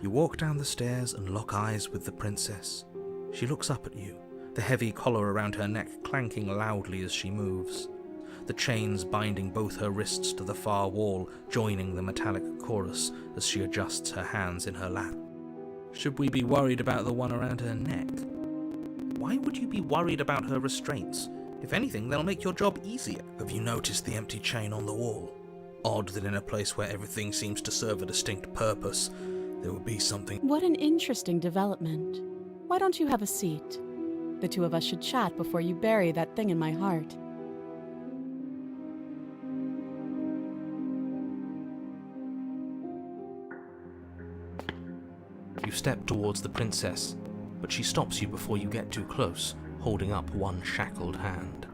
You walk down the stairs and lock eyes with the princess. She looks up at you, the heavy collar around her neck clanking loudly as she moves, the chains binding both her wrists to the far wall, joining the metallic chorus as she adjusts her hands in her lap. Should we be worried about the one around her neck? Why would you be worried about her restraints? If anything, they'll make your job easier. Have you noticed the empty chain on the wall? Odd that in a place where everything seems to serve a distinct purpose, there would be something. What an interesting development. Why don't you have a seat? The two of us should chat before you bury that thing in my heart. You step towards the princess, but she stops you before you get too close, holding up one shackled hand.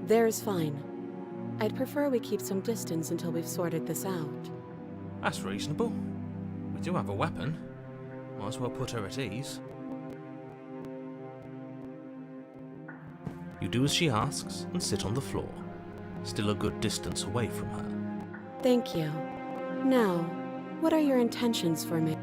There's fine. I'd prefer we keep some distance until we've sorted this out. That's reasonable. We do have a weapon. Might as well put her at ease. You do as she asks and sit on the floor, still a good distance away from her. Thank you. Now, what are your intentions for me?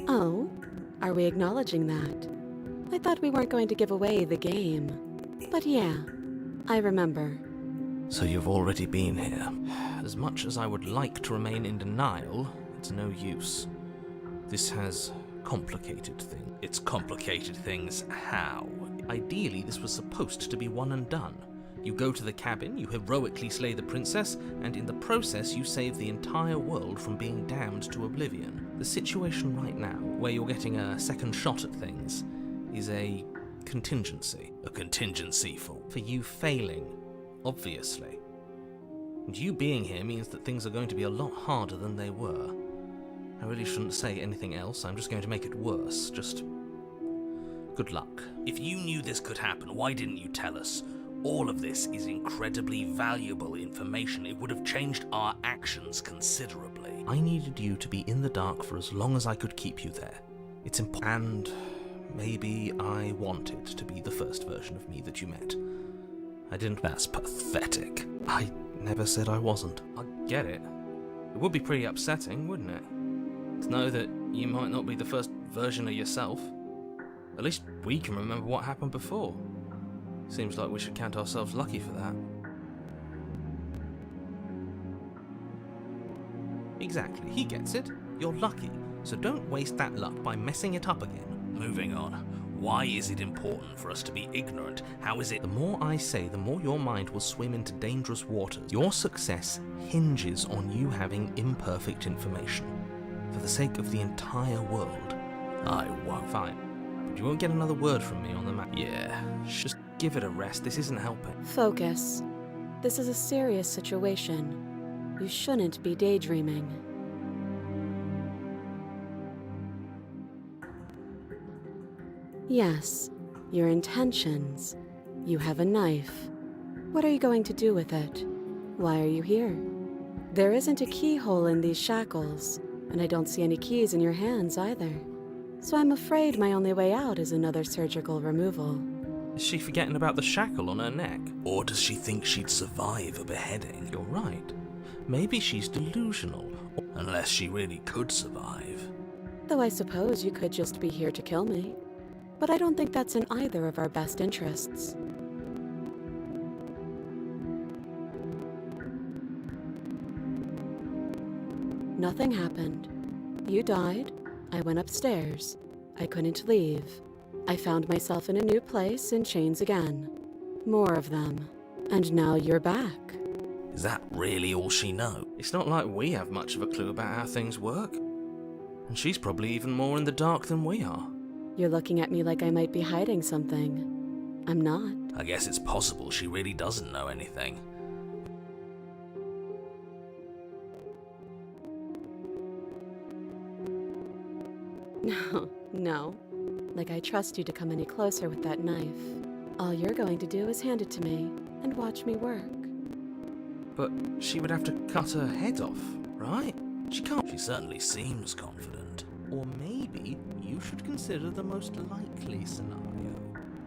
Oh, are we acknowledging that? I thought we weren't going to give away the game. But yeah, I remember. So you've already been here. As much as I would like to remain in denial, it's no use. This has complicated things. It's complicated things how? Ideally, this was supposed to be one and done. You go to the cabin, you heroically slay the princess, and in the process you save the entire world from being damned to oblivion. The situation right now, where you're getting a second shot at things, is a contingency. A contingency for you failing, obviously. And you being here means that things are going to be a lot harder than they were. I really shouldn't say anything else, I'm just going to make it worse. Just good luck. If you knew this could happen, why didn't you tell us? All of this is incredibly valuable information. It would have changed our actions considerably. I needed you to be in the dark for as long as I could keep you there. It's important. And maybe I wanted to be the first version of me that you met. I didn't. That's pathetic. I never said I wasn't. I get it. It would be pretty upsetting, wouldn't it? To know that you might not be the first version of yourself. At least we can remember what happened before. Seems like we should count ourselves lucky for that. Exactly, he gets it. You're lucky, so don't waste that luck by messing it up again. Moving on. Why is it important for us to be ignorant? How is it? The more I say, the more your mind will swim into dangerous waters. Your success hinges on you having imperfect information. For the sake of the entire world, I won't. Fine. But you won't get another word from me on the map. Yeah, just give it a rest. This isn't helping. Focus. This is a serious situation. You shouldn't be daydreaming. Yes, your intentions. You have a knife. What are you going to do with it? Why are you here? There isn't a keyhole in these shackles, and I don't see any keys in your hands either. So I'm afraid my only way out is another surgical removal. Is she forgetting about the shackle on her neck? Or does she think she'd survive a beheading? You're right. Maybe she's delusional. Unless she really could survive. Though I suppose you could just be here to kill me. But I don't think that's in either of our best interests. Nothing happened. You died. I went upstairs. I couldn't leave. I found myself in a new place in chains again. More of them. And now you're back. Is that really all she knows? It's not like we have much of a clue about how things work. And she's probably even more in the dark than we are. You're looking at me like I might be hiding something. I'm not. I guess it's possible she really doesn't know anything. No. Like I trust you to come any closer with that knife. All you're going to do is hand it to me, and watch me work. But she would have to cut her head off, right? She can't. She certainly seems confident. Or maybe you should consider the most likely scenario.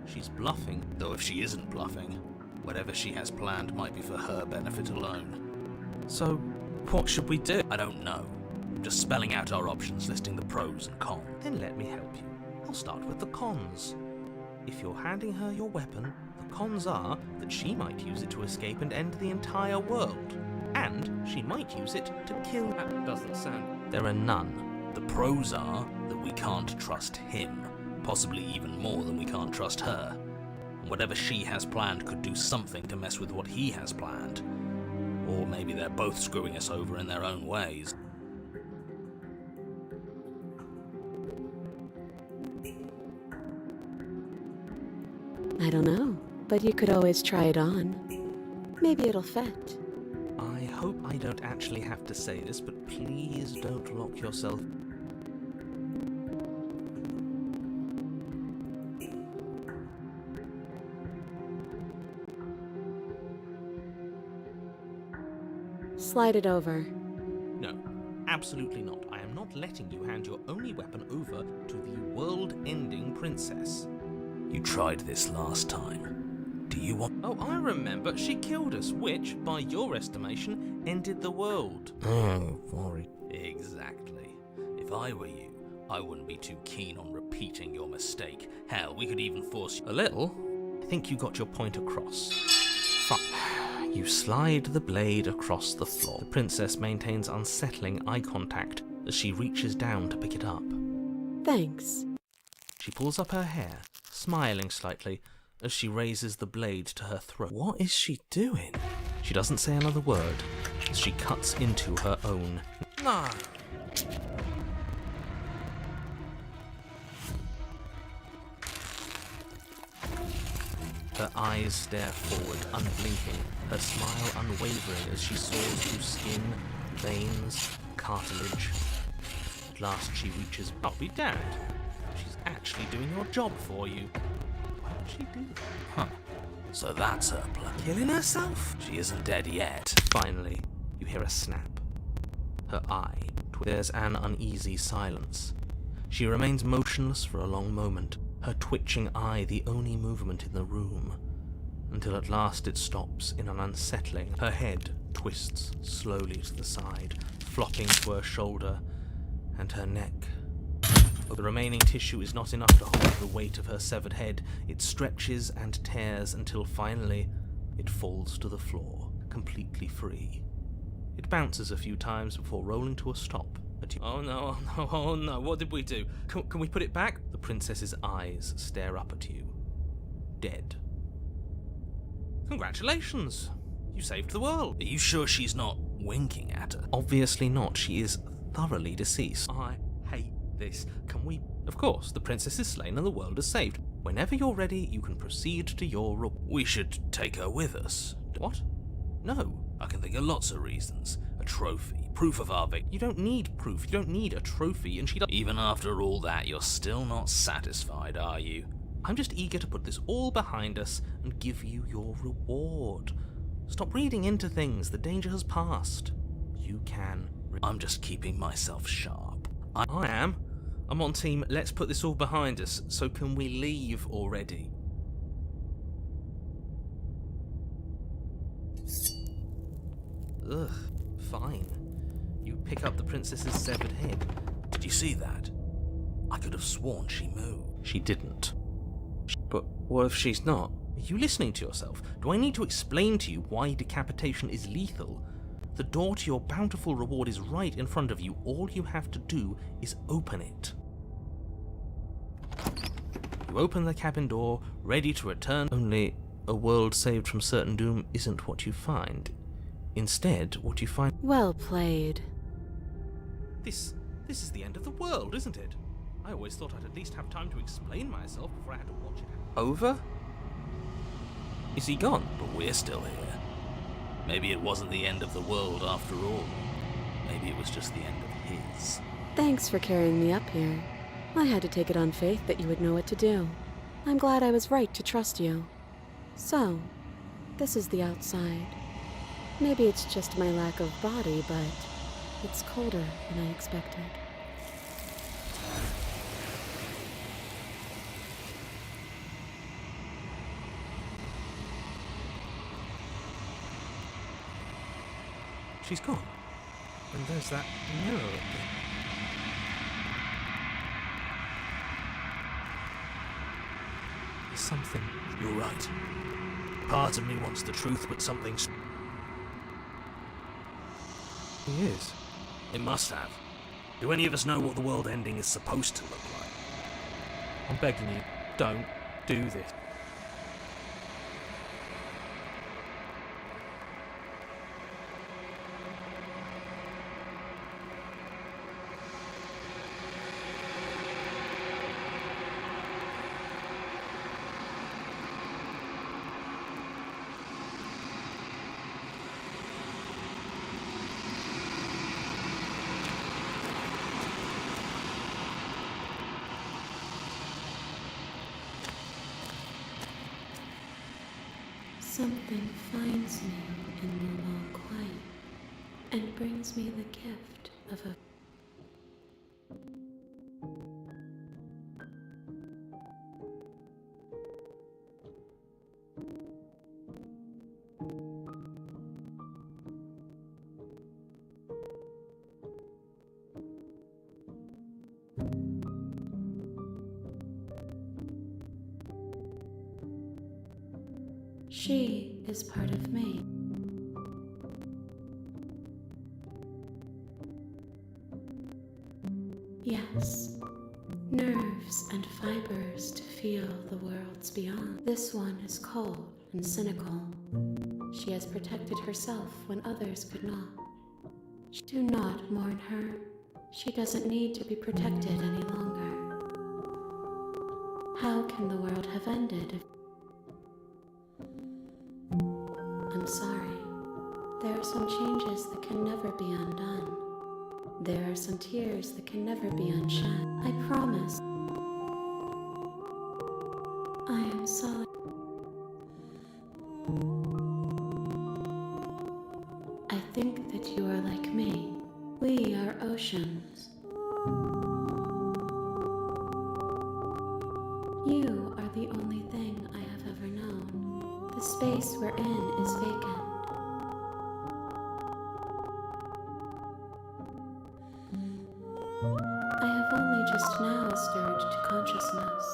She's bluffing, though if she isn't bluffing, whatever she has planned might be for her benefit alone. So, what should we do? I don't know. I'm just spelling out our options, listing the pros and cons. Then let me help you. I'll start with the cons. If you're handing her your weapon, the cons are that she might use it to escape and end the entire world. And she might use it to kill. That doesn't sound. There are none. The pros are that we can't trust him, possibly even more than we can't trust her. And whatever she has planned could do something to mess with what he has planned. Or maybe they're both screwing us over in their own ways. I don't know, but you could always try it on. Maybe it'll fit. I hope I don't actually have to say this, but please don't lock yourself. Slide it over. No, absolutely not. I am not letting you hand your only weapon over to the world-ending princess. You tried this last time. Do you want... Oh, I remember. She killed us, which, by your estimation, ended the world. Oh, worry. Exactly. If I were you, I wouldn't be too keen on repeating your mistake. Hell, we could even force you... A little? I think you got your point across. Fine. You slide the blade across the floor. The princess maintains unsettling eye contact as she reaches down to pick it up. Thanks. She pulls up her hair, smiling slightly, as she raises the blade to her throat. What is she doing? She doesn't say another word as she cuts into her own. No! Her eyes stare forward, unblinking, her smile unwavering as she soars through skin, veins, cartilage. At last she reaches... I'll be damned. She's actually doing your job for you. Why would she do that? Huh. So that's her plan. Killing herself? She isn't dead yet. Finally, you hear a snap. Her eye. There's an uneasy silence. She remains motionless for a long moment, her twitching eye the only movement in the room, until at last it stops in an unsettling. Her head twists slowly to the side, flopping to her shoulder and her neck. The remaining tissue is not enough to hold the weight of her severed head. It stretches and tears until finally it falls to the floor, completely free. It bounces a few times before rolling to a stop. Oh no, oh no, oh no, what did we do? Can we put it back? The princess's eyes stare up at you. Dead. Congratulations! You saved the world. Are you sure she's not winking at her? Obviously not. She is thoroughly deceased. I hate this. Can we... Of course, the princess is slain and the world is saved. Whenever you're ready, you can proceed to your... We should take her with us. What? No. I can think of lots of reasons. A trophy, proof of our victory. You don't need proof, you don't need a trophy, and she doesn't... Even after all that, you're still not satisfied, are you? I'm just eager to put this all behind us and give you your reward. Stop reading into things, the danger has passed. You can... I'm just keeping myself sharp. I am. I'm on team, let's put this all behind us, so can we leave already? Ugh, fine. You pick up the princess's severed head. Did you see that? I could have sworn she moved. She didn't. But what if she's not? Are you listening to yourself? Do I need to explain to you why decapitation is lethal? The door to your bountiful reward is right in front of you. All you have to do is open it. You open the cabin door, ready to return. Only a world saved from certain doom isn't what you find. Instead, what you find... Well played. This is the end of the world, isn't it? I always thought I'd at least have time to explain myself before I had to watch it. Over? Is he gone? But we're still here. Maybe it wasn't the end of the world after all. Maybe it was just the end of his. Thanks for carrying me up here. I had to take it on faith that you would know what to do. I'm glad I was right to trust you. So, This is the outside. Maybe it's just my lack of body, but it's colder than I expected. She's gone. And there's that mirror again. There's something. You're right. Part of me wants the truth, but something's... He is. It must have. Do any of us know what the world ending is supposed to look like? I'm begging you, don't do this. Something finds me in the low quiet and brings me the gift of a... She is part of me. Yes, nerves and fibers to feel the worlds beyond. This one is cold and cynical. She has protected herself when others could not. Do not mourn her. She doesn't need to be protected any longer. How can the world have ended if... I'm sorry. There are some changes that can never be undone. There are some tears that can never be unshed. I promise. I am sorry. I think that you are like me. We are oceans. You are the only thing I have ever known. The space we're in is vacant. I have only just now stirred to consciousness.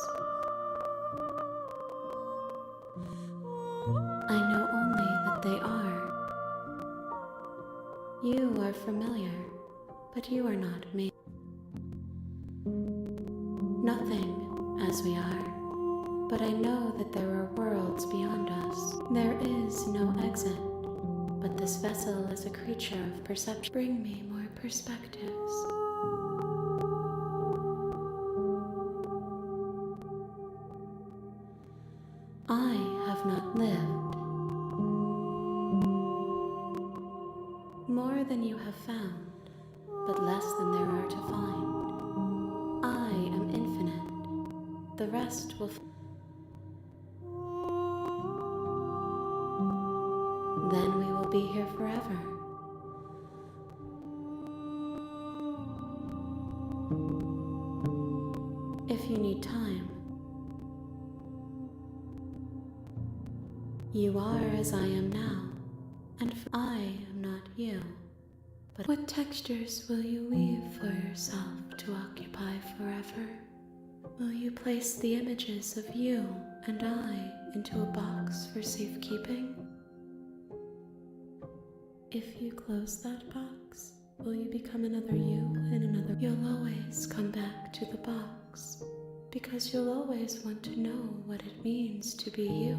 I know only that they are. You are familiar, but you are not me. Nothing as we are, but I know that there are worlds beyond us. There is no exit, but this vessel is a creature of perception. Bring me more perspectives. I have not lived. More than you have found, but less than there are to find. I am infinite. The rest will... Then we will be here forever. If you need time, you are as I am now, and I am not you. But what textures will you weave for yourself to occupy forever? Will you place the images of you and I into a box for safekeeping? If you close that box, will you become another you in another? You'll always come back to the box, because you'll always want to know what it means to be you.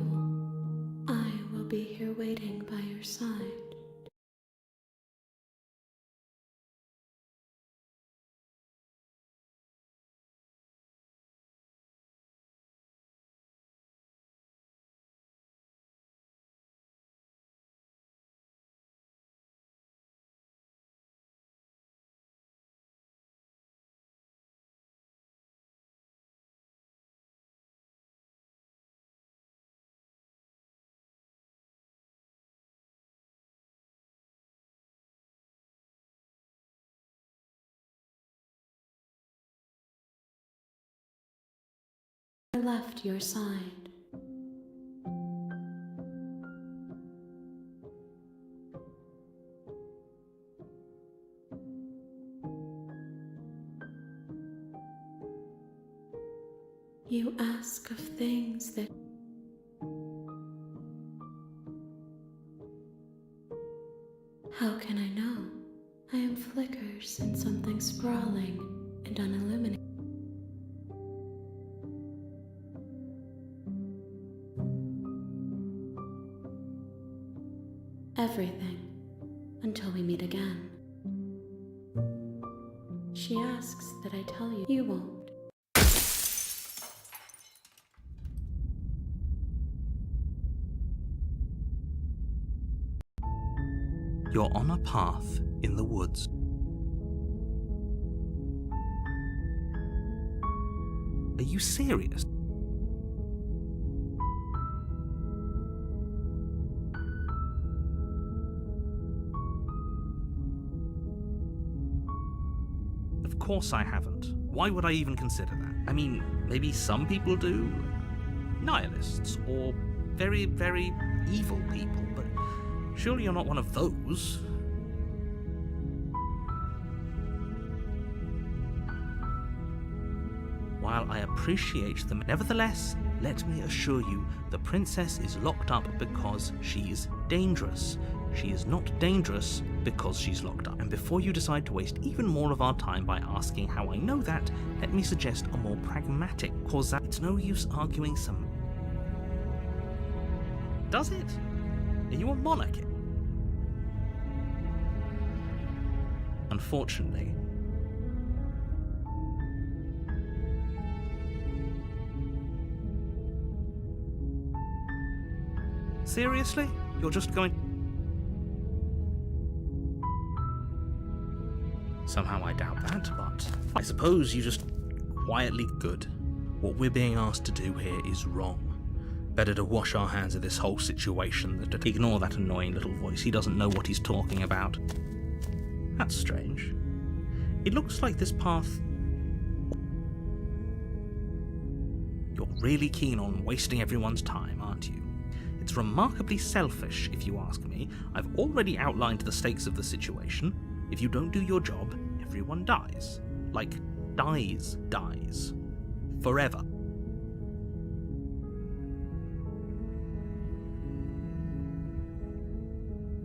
I will be here waiting by your side. I left your side. You ask of things that how can I know? I am flickers in something sprawling and unilluminated. Everything until we meet again. She asks that I tell you. You won't. You're on a path in the woods. Are you serious? Of course I haven't. Why would I even consider that? I mean, maybe some people do. Nihilists, or very, very evil people, but surely you're not one of those. While I appreciate them, nevertheless, let me assure you, the princess is locked up because she's dangerous. She is not dangerous because she's locked up. And before you decide to waste even more of our time by asking how I know that, let me suggest a more pragmatic cause. It's no use arguing some... Does it? Are you a monarch? Unfortunately. Seriously? You're just going... Somehow I doubt that, but I suppose you just quietly good. What we're being asked to do here is wrong. Better to wash our hands of this whole situation than to ignore that annoying little voice. He doesn't know what he's talking about. That's strange. It looks like this path... You're really keen on wasting everyone's time, aren't you? It's remarkably selfish, if you ask me. I've already outlined the stakes of the situation. If you don't do your job, everyone dies. Like, dies. Forever.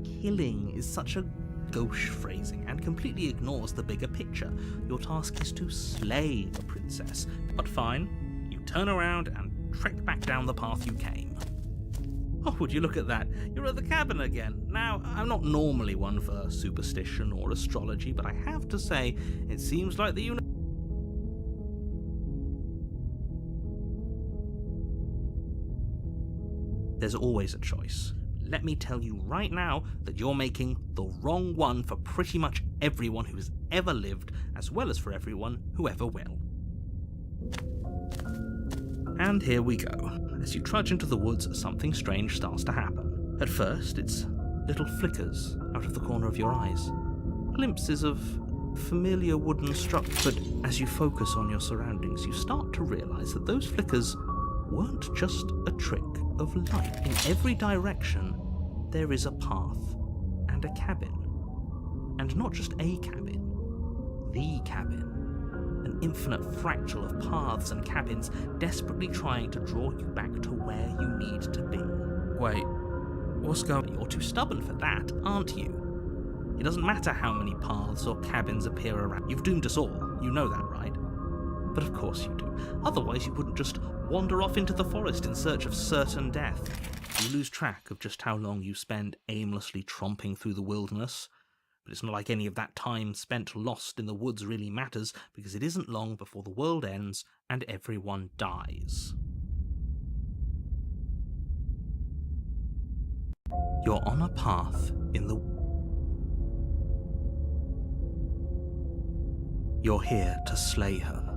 Killing is such a gauche phrasing and completely ignores the bigger picture. Your task is to slay a princess. But fine, you turn around and trek back down the path you came. Oh, would you look at that? You're at the cabin again. Now, I'm not normally one for superstition or astrology, but I have to say, it seems like the universe... There's always a choice. Let me tell you right now that you're making the wrong one for pretty much everyone who's ever lived, as well as for everyone who ever will. And here we go. As you trudge into the woods, something strange starts to happen. At first, it's little flickers out of the corner of your eyes. Glimpses of familiar wooden structure, but as you focus on your surroundings, you start to realize that those flickers weren't just a trick of light. In every direction, there is a path and a cabin. And not just a cabin, the cabin. An infinite fractal of paths and cabins desperately trying to draw you back to where you need to be. Wait, what's going on? You're too stubborn for that, aren't you? It doesn't matter how many paths or cabins appear around. You've doomed us all, you know that, right? But of course you do. Otherwise you wouldn't just wander off into the forest in search of certain death. You lose track of just how long you spend aimlessly tromping through the wilderness. But it's not like any of that time spent lost in the woods really matters, because it isn't long before the world ends and everyone dies. You're on a path in the... You're here to slay her.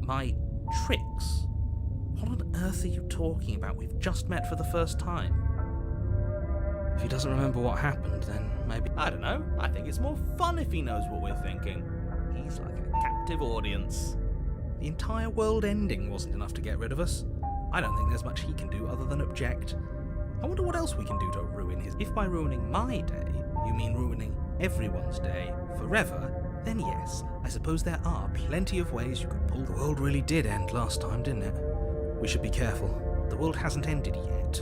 My tricks? What What on earth are you talking about? We've just met for the first time. If he doesn't remember what happened, then maybe... I don't know. I think it's more fun if he knows what we're thinking. He's like a captive audience. The entire world ending wasn't enough to get rid of us. I don't think there's much he can do other than object. I wonder what else we can do to ruin his... If by ruining my day, you mean ruining everyone's day forever, then yes, I suppose there are plenty of ways you could pull... The world really did end last time, didn't it? We should be careful. The world hasn't ended yet.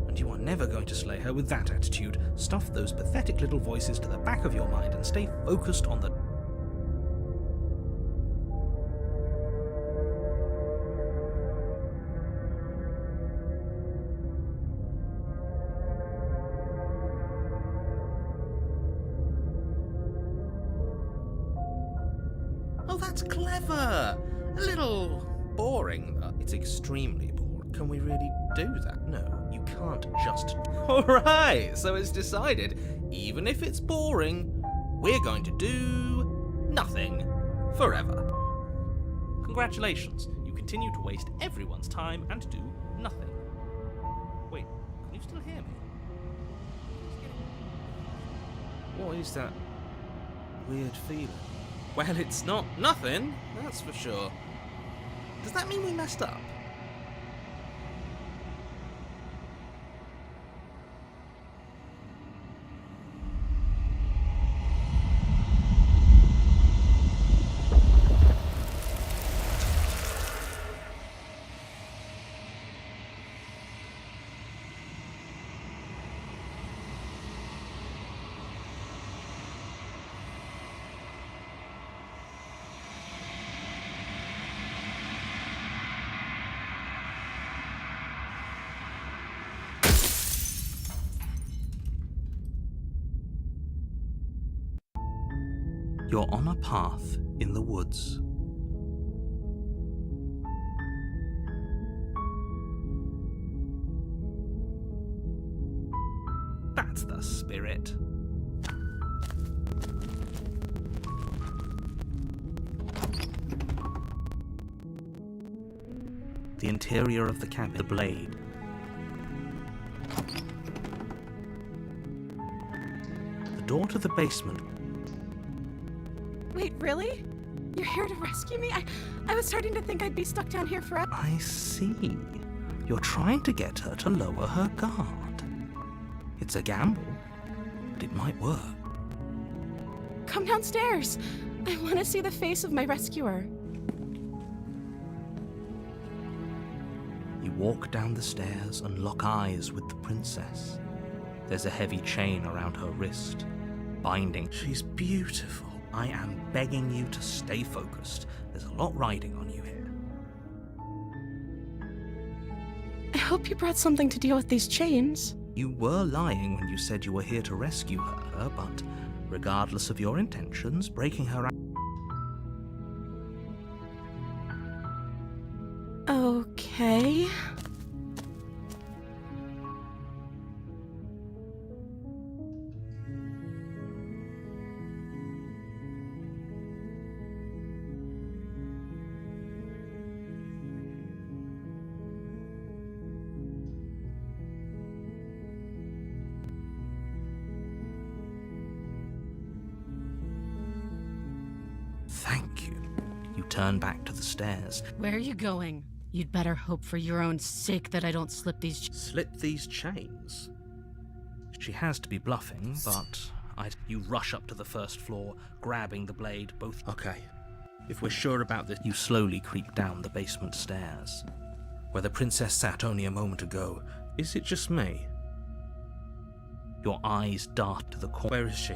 And you are never going to slay her with that attitude. Stuff those pathetic little voices to the back of your mind and stay focused on the... Oh, that's clever! A little boring. It's extremely boring. Can we really do that? No, you can't just... Alright, so it's decided. Even if it's boring, we're going to do... nothing. Forever. Congratulations, you continue to waste everyone's time and do nothing. Wait, can you still hear me? What is that weird feeling? Well, it's not nothing, that's for sure. Does that mean we messed up? You're on a path in the woods. That's the spirit. The interior of the cabin, the blade. The door to the basement. Wait, really? You're here to rescue me? I was starting to think I'd be stuck down here forever. I see. You're trying to get her to lower her guard. It's a gamble, but it might work. Come downstairs. I want to see the face of my rescuer. You walk down the stairs and lock eyes with the princess. There's a heavy chain around her wrist, binding. She's beautiful. I am begging you to stay focused. There's a lot riding on you here. I hope you brought something to deal with these chains. You were lying when you said you were here to rescue her, but regardless of your intentions, breaking her out... Okay. Thank you. You turn back to the stairs. Where are you going? You'd better hope for your own sake that I don't slip these... Slip these chains? She has to be bluffing, but you rush up to the first floor, grabbing the blade, both... Okay. If we're sure about this, you slowly creep down the basement stairs. Where the princess sat only a moment ago. Is it just me? Your eyes dart to the corner. Where is she?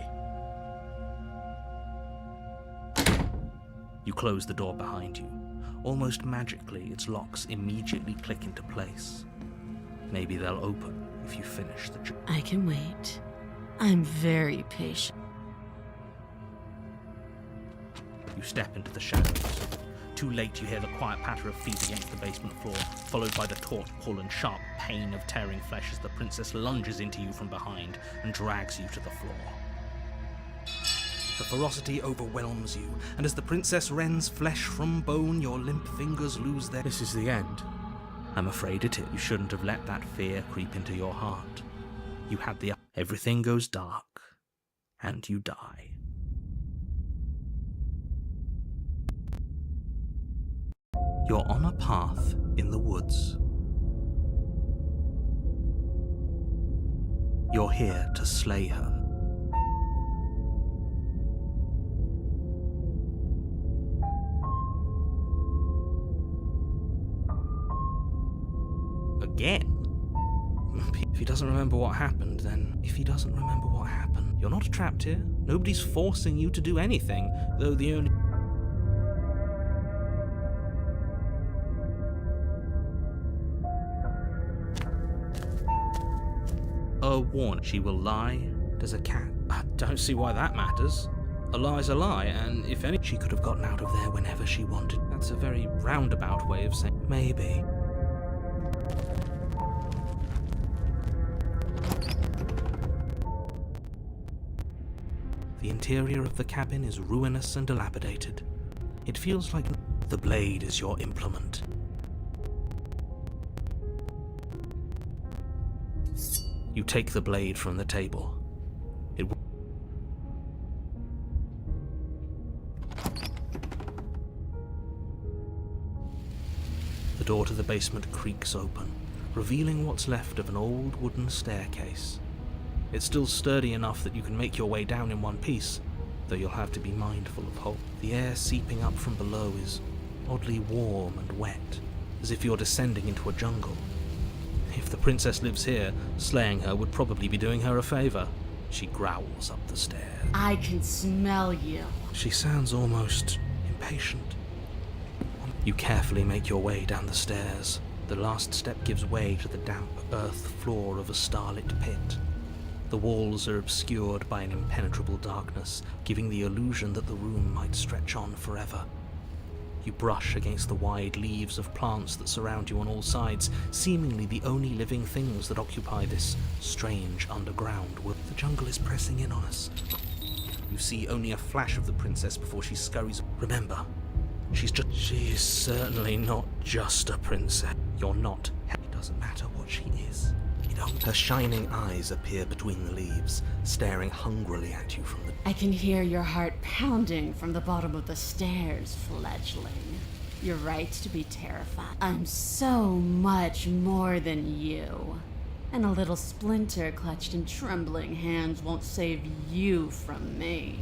You close the door behind you. Almost magically, its locks immediately click into place. Maybe they'll open if you finish the job. I can wait. I'm very patient. You step into the shadows. Too late, you hear the quiet patter of feet against the basement floor, followed by the taut pull and sharp pain of tearing flesh as the princess lunges into you from behind and drags you to the floor. The ferocity overwhelms you, and as the princess rends flesh from bone, your limp fingers lose their... This is the end. I'm afraid it is. You shouldn't have let that fear creep into your heart. You had the... Everything goes dark, and you die. You're on a path in the woods. You're here to slay her. Again? If he doesn't remember what happened, then if he doesn't remember what happened, you're not trapped here. Nobody's forcing you to do anything, though the only... A warning. She will lie as a cat. I don't see why that matters. A lie's a lie, and if any... She could have gotten out of there whenever she wanted. That's a very roundabout way of saying... Maybe. The interior of the cabin is ruinous and dilapidated. It feels like the blade is your implement. You take the blade from the table. The door to the basement creaks open, revealing what's left of an old wooden staircase. It's still sturdy enough that you can make your way down in one piece, though you'll have to be mindful of holes. The air seeping up from below is oddly warm and wet, as if you're descending into a jungle. If the princess lives here, slaying her would probably be doing her a favor. She growls up the stairs. I can smell you. She sounds almost impatient. You carefully make your way down the stairs. The last step gives way to the damp earth floor of a starlit pit. The walls are obscured by an impenetrable darkness, giving the illusion that the room might stretch on forever. You brush against the wide leaves of plants that surround you on all sides, seemingly the only living things that occupy this strange underground world. The jungle is pressing in on us. You see only a flash of the princess before she scurries. Remember, she is certainly not just a princess. You're not. It doesn't matter what she is. Her shining eyes appear between the leaves, staring hungrily at you from the... I can hear your heart pounding from the bottom of the stairs, fledgling. You're right to be terrified. I'm so much more than you. And a little splinter clutched in trembling hands won't save you from me.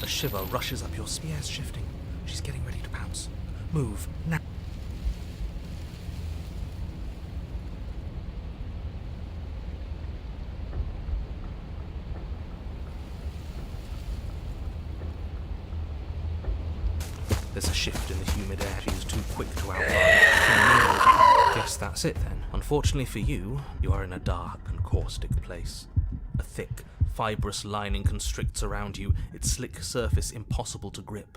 A shiver rushes up your spears, shifting. She's getting ready to pounce. Move, now. There's a shift in the humid air. She is too quick to outrun. Guess that's it then. Unfortunately for you, you are in a dark and caustic place. A thick, fibrous lining constricts around you, its slick surface impossible to grip.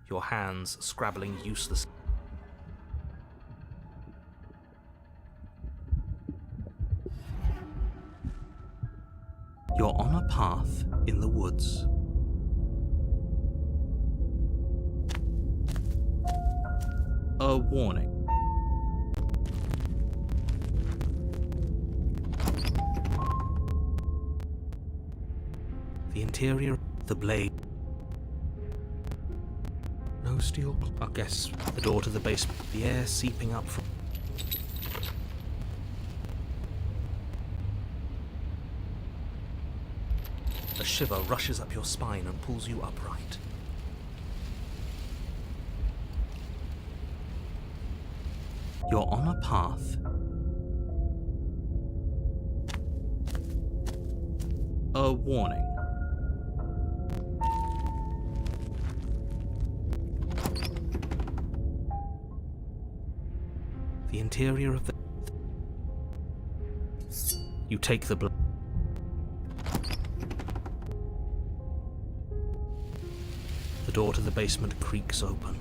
Your hands scrabbling useless. You're on a path in the woods. A warning. The interior, the blade. No steel. I guess the door to the basement. The air seeping up from... A shiver rushes up your spine and pulls you upright. You're on a path. A warning. The interior of the... You take the blow. The door to the basement creaks open.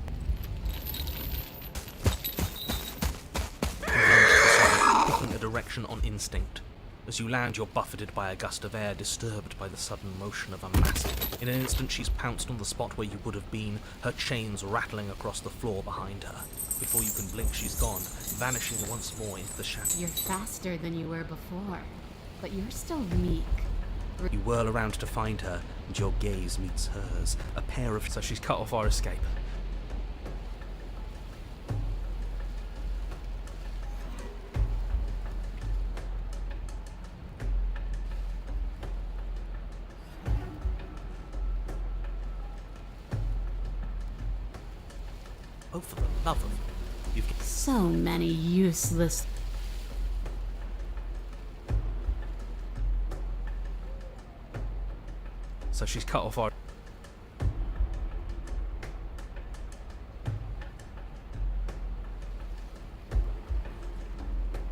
Picking a direction on instinct. As you land, you're buffeted by a gust of air, disturbed by the sudden motion of a massive. In an instant, she's pounced on the spot where you would have been, her chains rattling across the floor behind her. Before you can blink, she's gone, vanishing once more into the shadow. You're faster than you were before, but you're still meek. You whirl around to find her, and your gaze meets hers. A pair of... So she's cut off our escape. Oh, for the love of... You've... So many useless. So she's cut off our...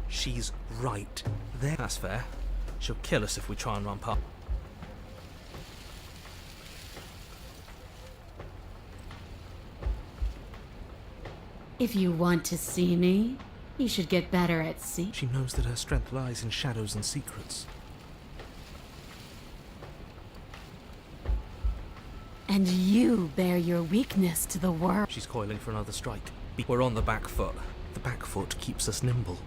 She's right there. That's fair. She'll kill us if we try and run past. If you want to see me, you should get better at see. She knows that her strength lies in shadows and secrets. And you bear your weakness to the world. She's coiling for another strike. We're on the back foot. The back foot keeps us nimble,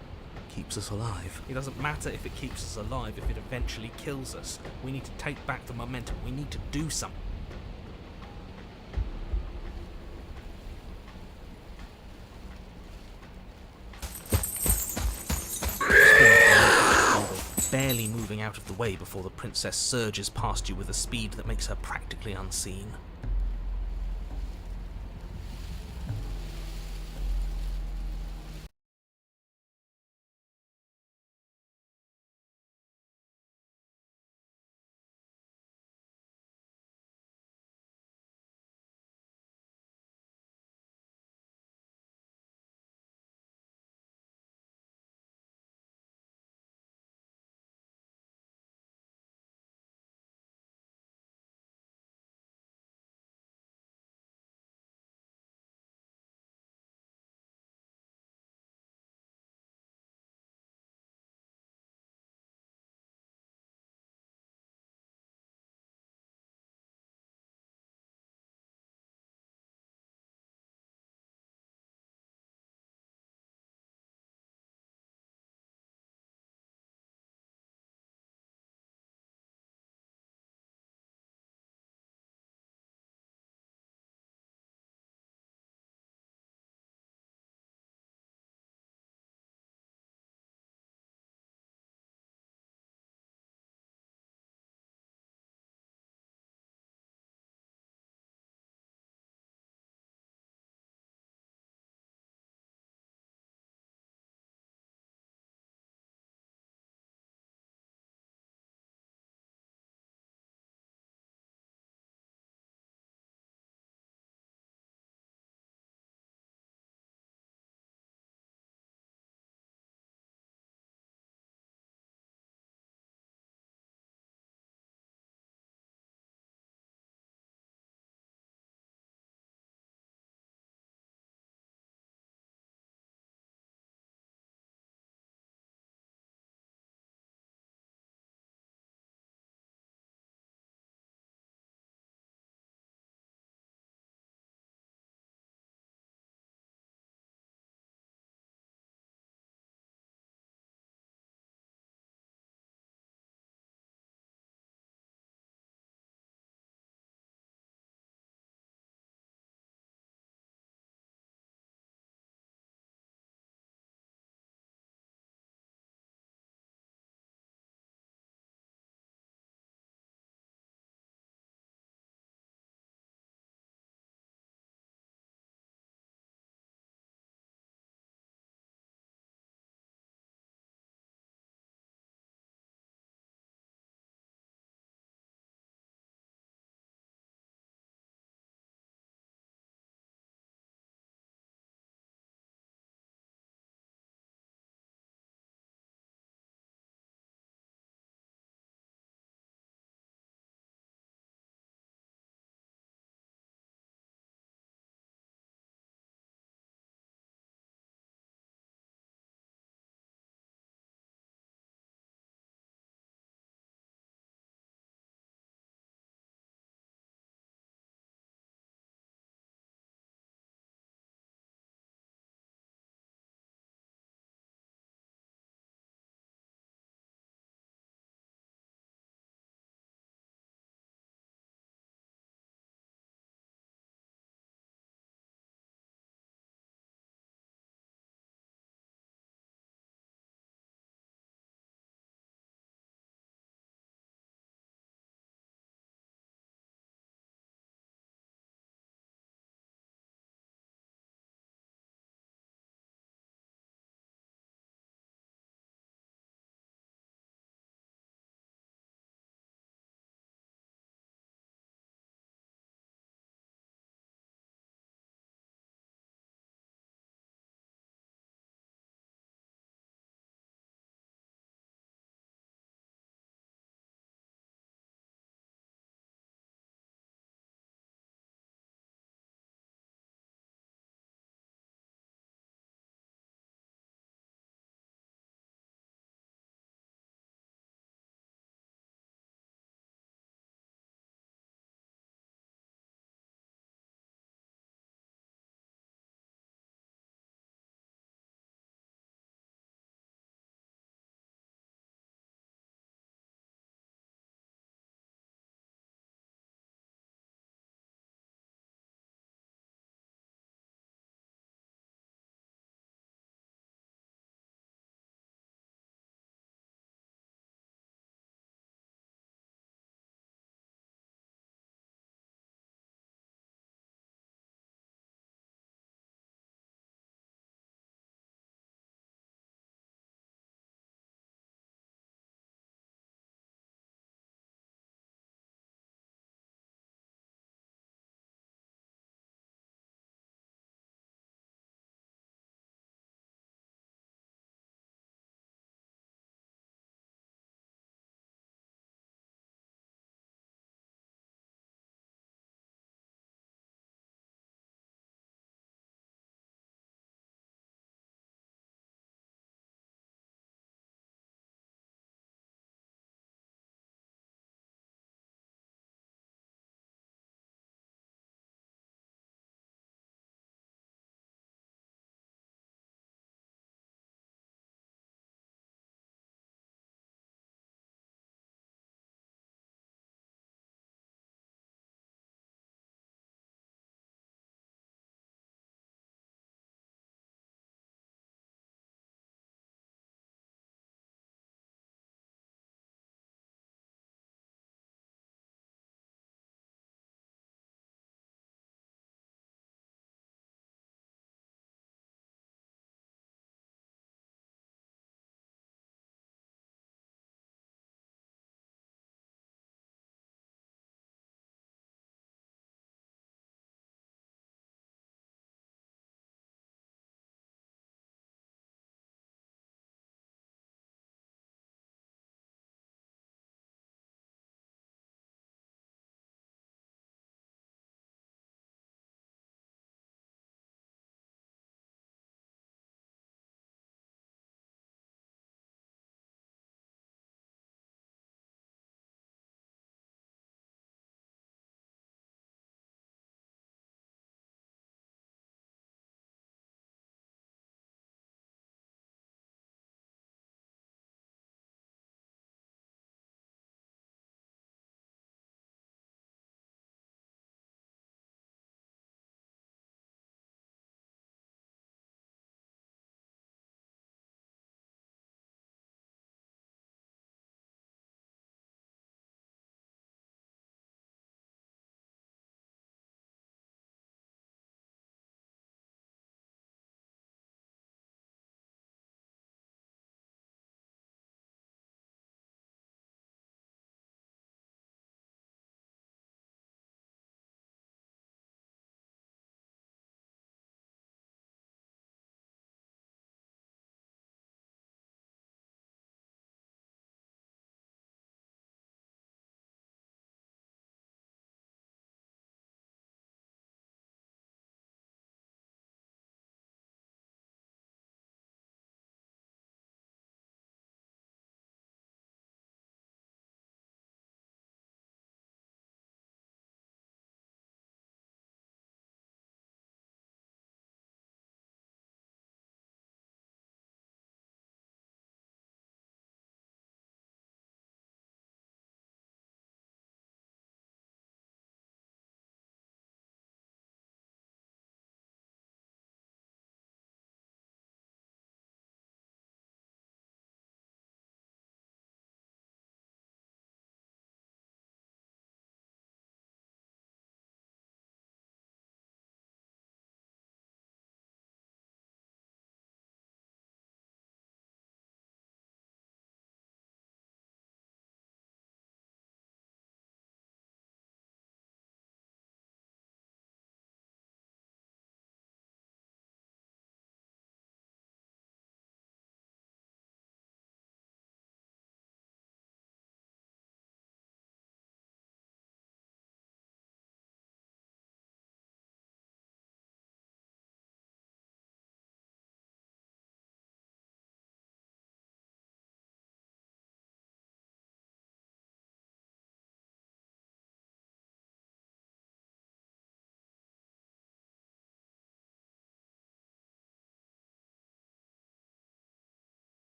keeps us alive. It doesn't matter if it keeps us alive, if it eventually kills us. We need to take back the momentum. We need to do something. Barely moving out of the way before the princess surges past you with a speed that makes her practically unseen.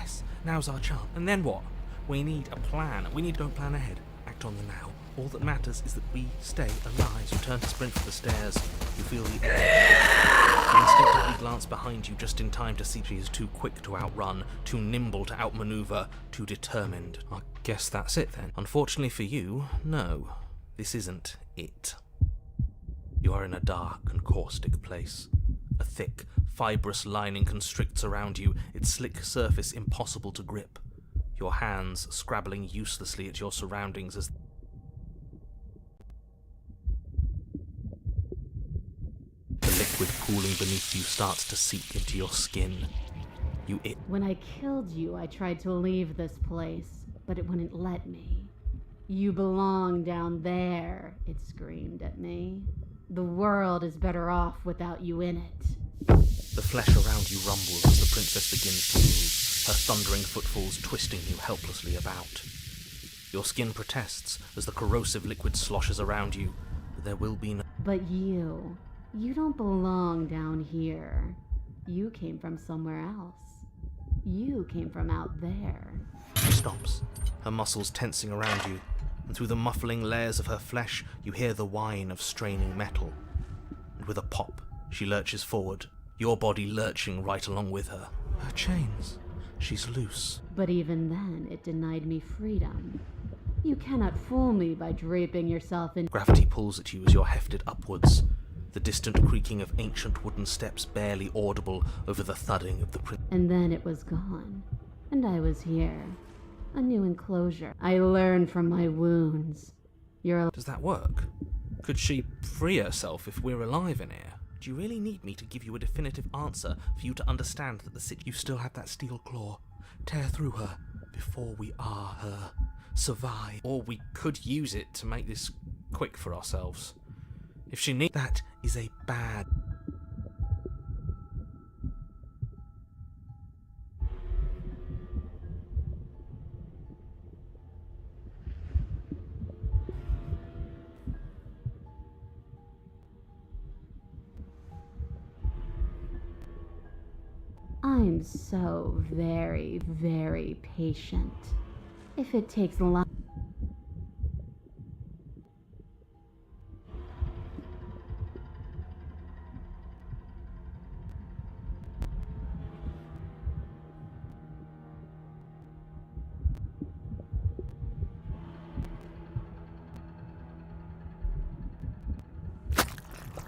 Yes, now's our chance. And then what? We need a plan. We need to go plan ahead. Act on the now. All that matters is that we stay alive. You turn to sprint for the stairs. You feel the air. You instinctively glance behind you just in time to see she is too quick to outrun, too nimble to outmaneuver, too determined. I guess that's it then. Unfortunately for you, no. This isn't it. You are in a dark and caustic place. A thick, fibrous lining constricts around you, its slick surface impossible to grip. Your hands scrabbling uselessly at your surroundings as the liquid pooling beneath you starts to seep into your skin. When I killed you, I tried to leave this place, but it wouldn't let me. You belong down there, it screamed at me. The world is better off without you in it. The flesh around you rumbles as the princess begins to move, her thundering footfalls twisting you helplessly about. Your skin protests as the corrosive liquid sloshes around you, but there will be no... But you don't belong down here. You came from somewhere else. You came from out there. She stops, her muscles tensing around you, and through the muffling layers of her flesh, you hear the whine of straining metal. And with a pop, she lurches forward, your body lurching right along with her. Her chains. She's loose. But even then, it denied me freedom. You cannot fool me by draping yourself in... Gravity pulls at you as you're hefted upwards, the distant creaking of ancient wooden steps barely audible over the thudding of the And then it was gone, and I was here. A new enclosure. I learned from my wounds. Does that work? Could she free herself if we're alive in here? Do you really need me to give you a definitive answer for you to understand that you still have that steel claw? Tear through her before we are her. Survive. Or we could use it to make this quick for ourselves. If she needs... That is a bad... I'm so very, very patient. If it takes long...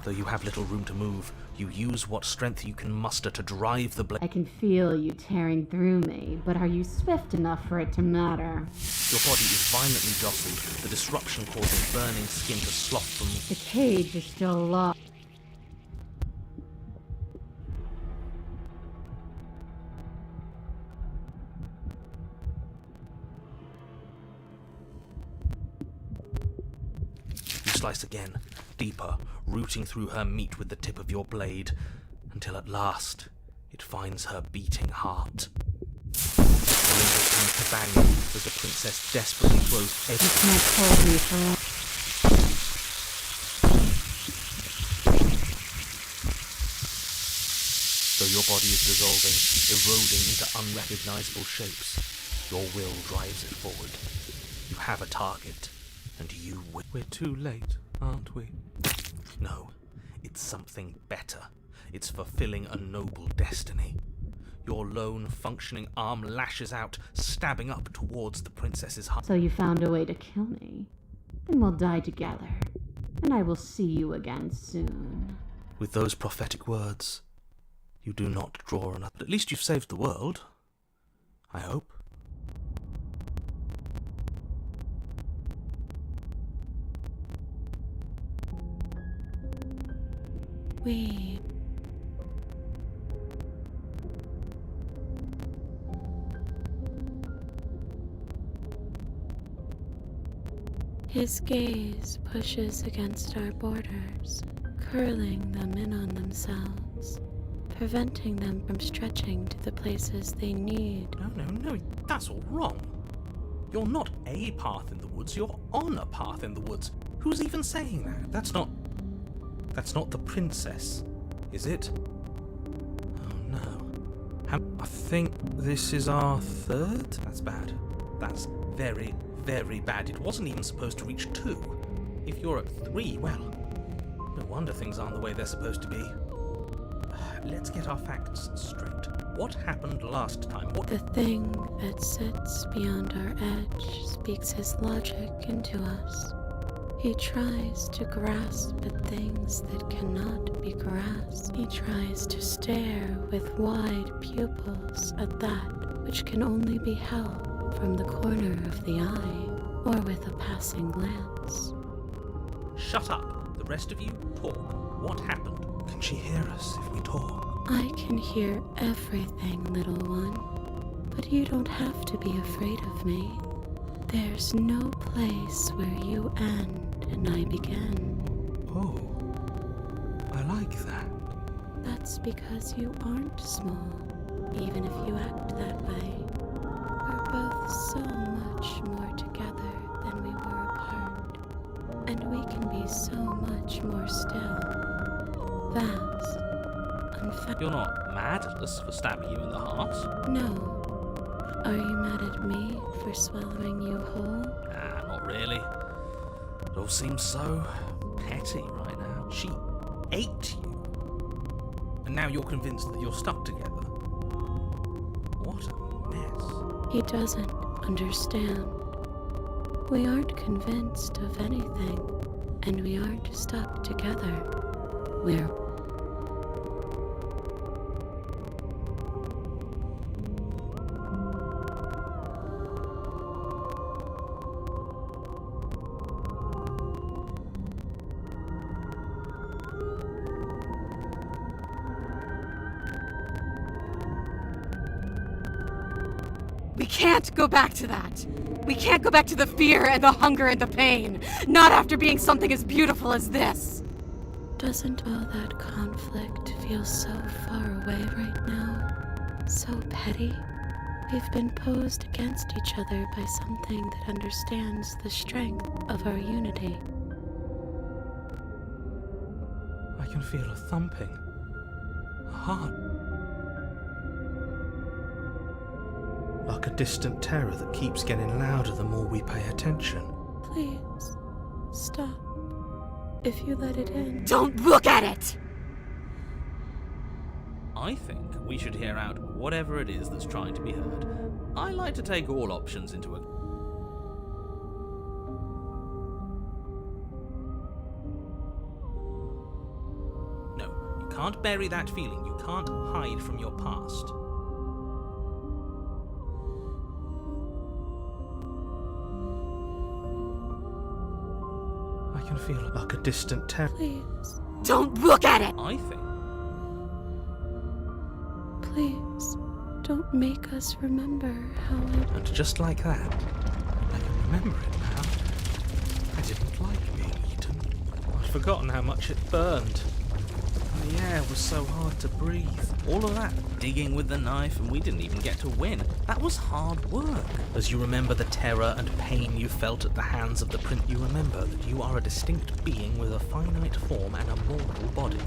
Though you have little room to move, you use what strength you can muster to drive the blade. I can feel you tearing through me, but are you swift enough for it to matter? Your body is violently jostled, the disruption causing burning skin to slough from... The cage is still locked. You slice again, deeper, rooting through her meat with the tip of your blade, until at last it finds her beating heart. The linger comes to bang you as the princess desperately throws every... You can't hold me for long. Though your body is dissolving, eroding into unrecognizable shapes, your will drives it forward. You have a target, and you will... We're too late, aren't we? No, it's something better. It's fulfilling a noble destiny. Your lone, functioning arm lashes out, stabbing up towards the princess's heart. So you found a way to kill me. Then we'll die together, and I will see you again soon. With those prophetic words, you do not draw another. But at least you've saved the world. I hope. His gaze pushes against our borders, curling them in on themselves, preventing them from stretching to the places they need. No, that's all wrong. You're not a path in the woods, you're on a path in the woods. Who's even saying that? That's not the princess, is it? Oh no. I think this is our third? That's bad. That's very, very bad. It wasn't even supposed to reach 2. If you're at 3, well, no wonder things aren't the way they're supposed to be. Let's get our facts straight. What happened last time? The thing that sits beyond our edge speaks his logic into us. He tries to grasp at things that cannot be grasped. He tries to stare with wide pupils at that which can only be held from the corner of the eye or with a passing glance. Shut up. The rest of you, talk. What happened? Can she hear us if we talk? I can hear everything, little one, but you don't have to be afraid of me. There's no place where you end and I begin. Oh, I like that. That's because you aren't small, even if you act that way. We're both so much more together than we were apart, and we can be so much more still, vast, You're not mad at us for stabbing you in the heart? No. Are you mad at me for swallowing you whole? Nah, not really. It all seems so petty right now. She ate you. And now you're convinced that you're stuck together. What a mess. He doesn't understand. We aren't convinced of anything, and we aren't stuck together. We're We can't go back to that. We can't go back to the fear and the hunger and the pain. Not after being something as beautiful as this. Doesn't all that conflict feel so far away right now? So petty? We've been posed against each other by something that understands the strength of our unity. I can feel a thumping. A heart. Like a distant terror that keeps getting louder the more we pay attention. Please, stop. If you let it in. Don't look at it! I think we should hear out whatever it is that's trying to be heard. I like to take all options into account. No, you can't bury that feeling. You can't hide from your past. I can feel it like a distant terror. Please, Don't look at it! I think please, don't make us remember how it... And just like that, I can remember it now. I didn't like being eaten. I'd forgotten how much it burned. And the air was so hard to breathe. All of that digging with the knife, and we didn't even get to win. That was hard work. As you remember the terror and pain you felt at the hands of the print, you remember that you are a distinct being with a finite form and a mortal body.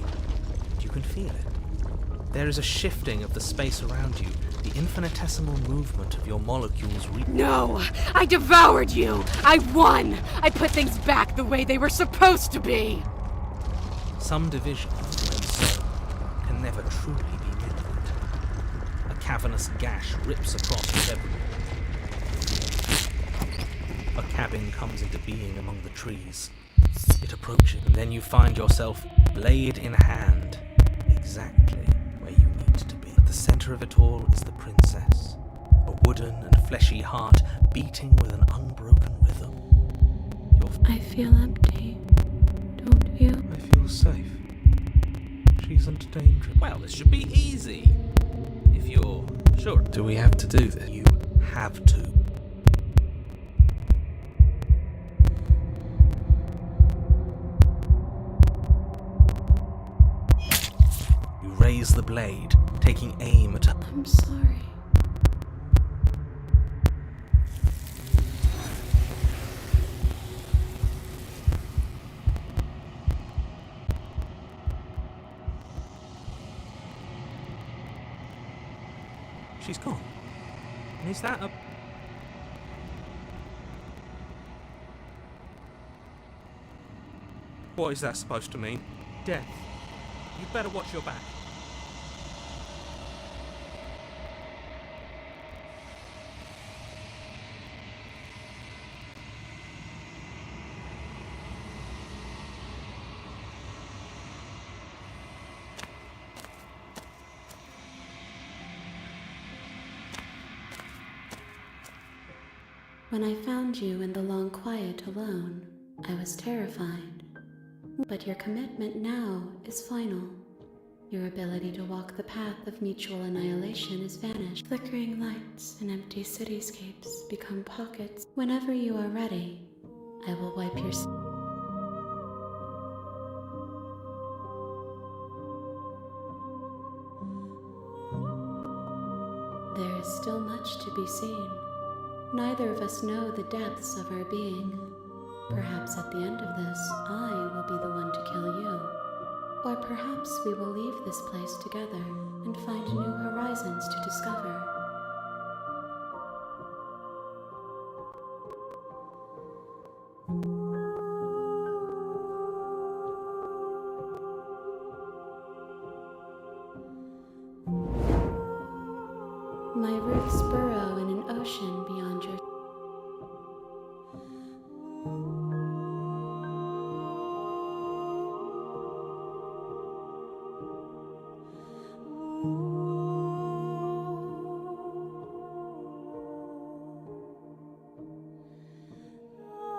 You can feel it. There is a shifting of the space around you, the infinitesimal movement of your molecules. No! I devoured you! I won! I put things back the way they were supposed to be! Some division, when so, can never truly be mended. A cavernous gash rips across the debris. A cabin comes into being among the trees. It approaches, and then you find yourself, blade in hand, exactly where you need to be. At the center of it all is the princess, a wooden and fleshy heart beating with an unbroken rhythm. I feel empty, don't you? I feel safe. She isn't dangerous. Well, this should be easy. If you're sure. Do we have to do this? You have to. You raise the blade, taking aim at her. I'm sorry. She's gone. And is that a... What is that supposed to mean? Death. You better watch your back. When I found you in the long quiet alone, I was terrified. But your commitment now is final. Your ability to walk the path of mutual annihilation is vanished. Flickering lights and empty cityscapes become pockets. Whenever you are ready, I will wipe your... There is still much to be seen. Neither of us know the depths of our being. Perhaps at the end of this, I will be the one to kill you. Or perhaps we will leave this place together and find new horizons to discover. My roots burrow in an ocean beyond your...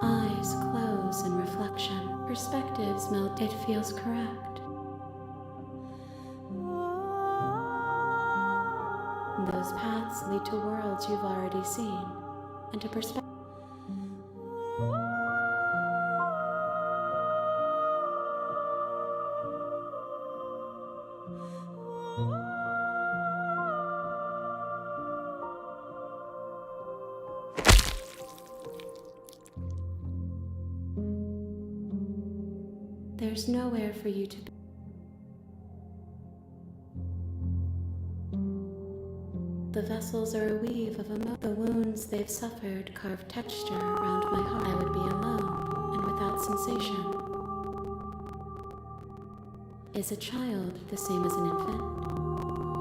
Eyes close in reflection. Perspectives melt. It feels correct. Those paths lead to worlds you've already seen, and to perspective. There's nowhere for you to be. The vessels are a weave of the wounds they've suffered carve texture around my heart. I would be alone and without sensation. Is a child the same as an infant?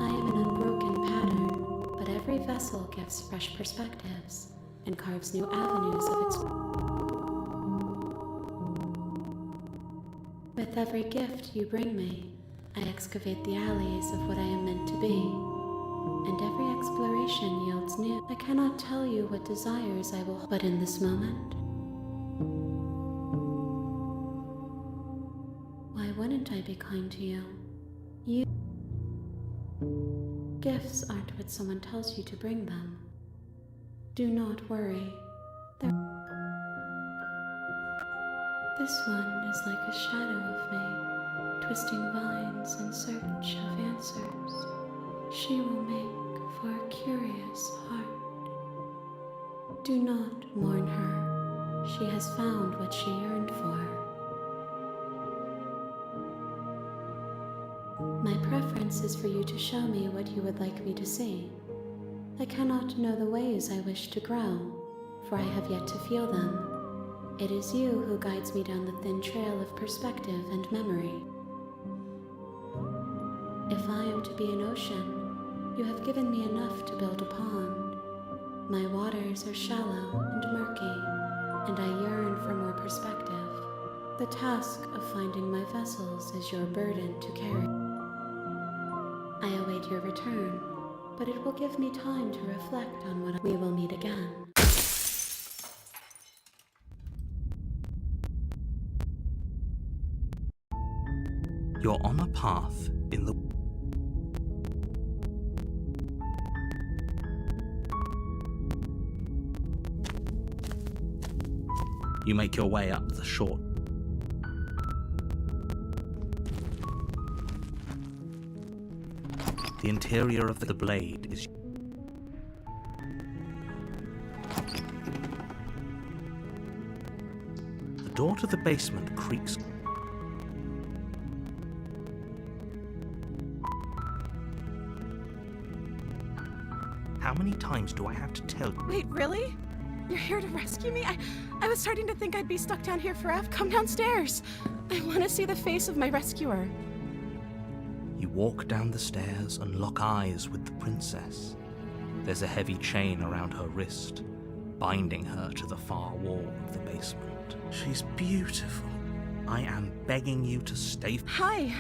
I am an unbroken pattern, but every vessel gives fresh perspectives and carves new avenues of expression. With every gift you bring me, I excavate the alleys of what I am meant to be, and every exploration yields new. I cannot tell you what desires I will, but in this moment, why wouldn't I be kind to you? Gifts aren't what someone tells you to bring them. Do not worry. This one is like a shadow of me, twisting vines in search of answers. She will make for a curious heart. Do not mourn her. She has found what she yearned for. My preference is for you to show me what you would like me to see. I cannot know the ways I wish to grow, for I have yet to feel them. It is you who guides me down the thin trail of perspective and memory. If I am to be an ocean, you have given me enough to build a pond. My waters are shallow and murky, and I yearn for more perspective. The task of finding my vessels is your burden to carry. I await your return, but it will give me time to reflect on what we will meet again. You're on a path in the... You make your way up the short. The interior of the blade is... The door to the basement creaks. How many times do I have to tell you? Wait, really? You're here to rescue me? I was starting to think I'd be stuck down here forever. Come downstairs. I want to see the face of my rescuer. You walk down the stairs and lock eyes with the princess. There's a heavy chain around her wrist, binding her to the far wall of the basement. She's beautiful. I am begging you to stay. Hi.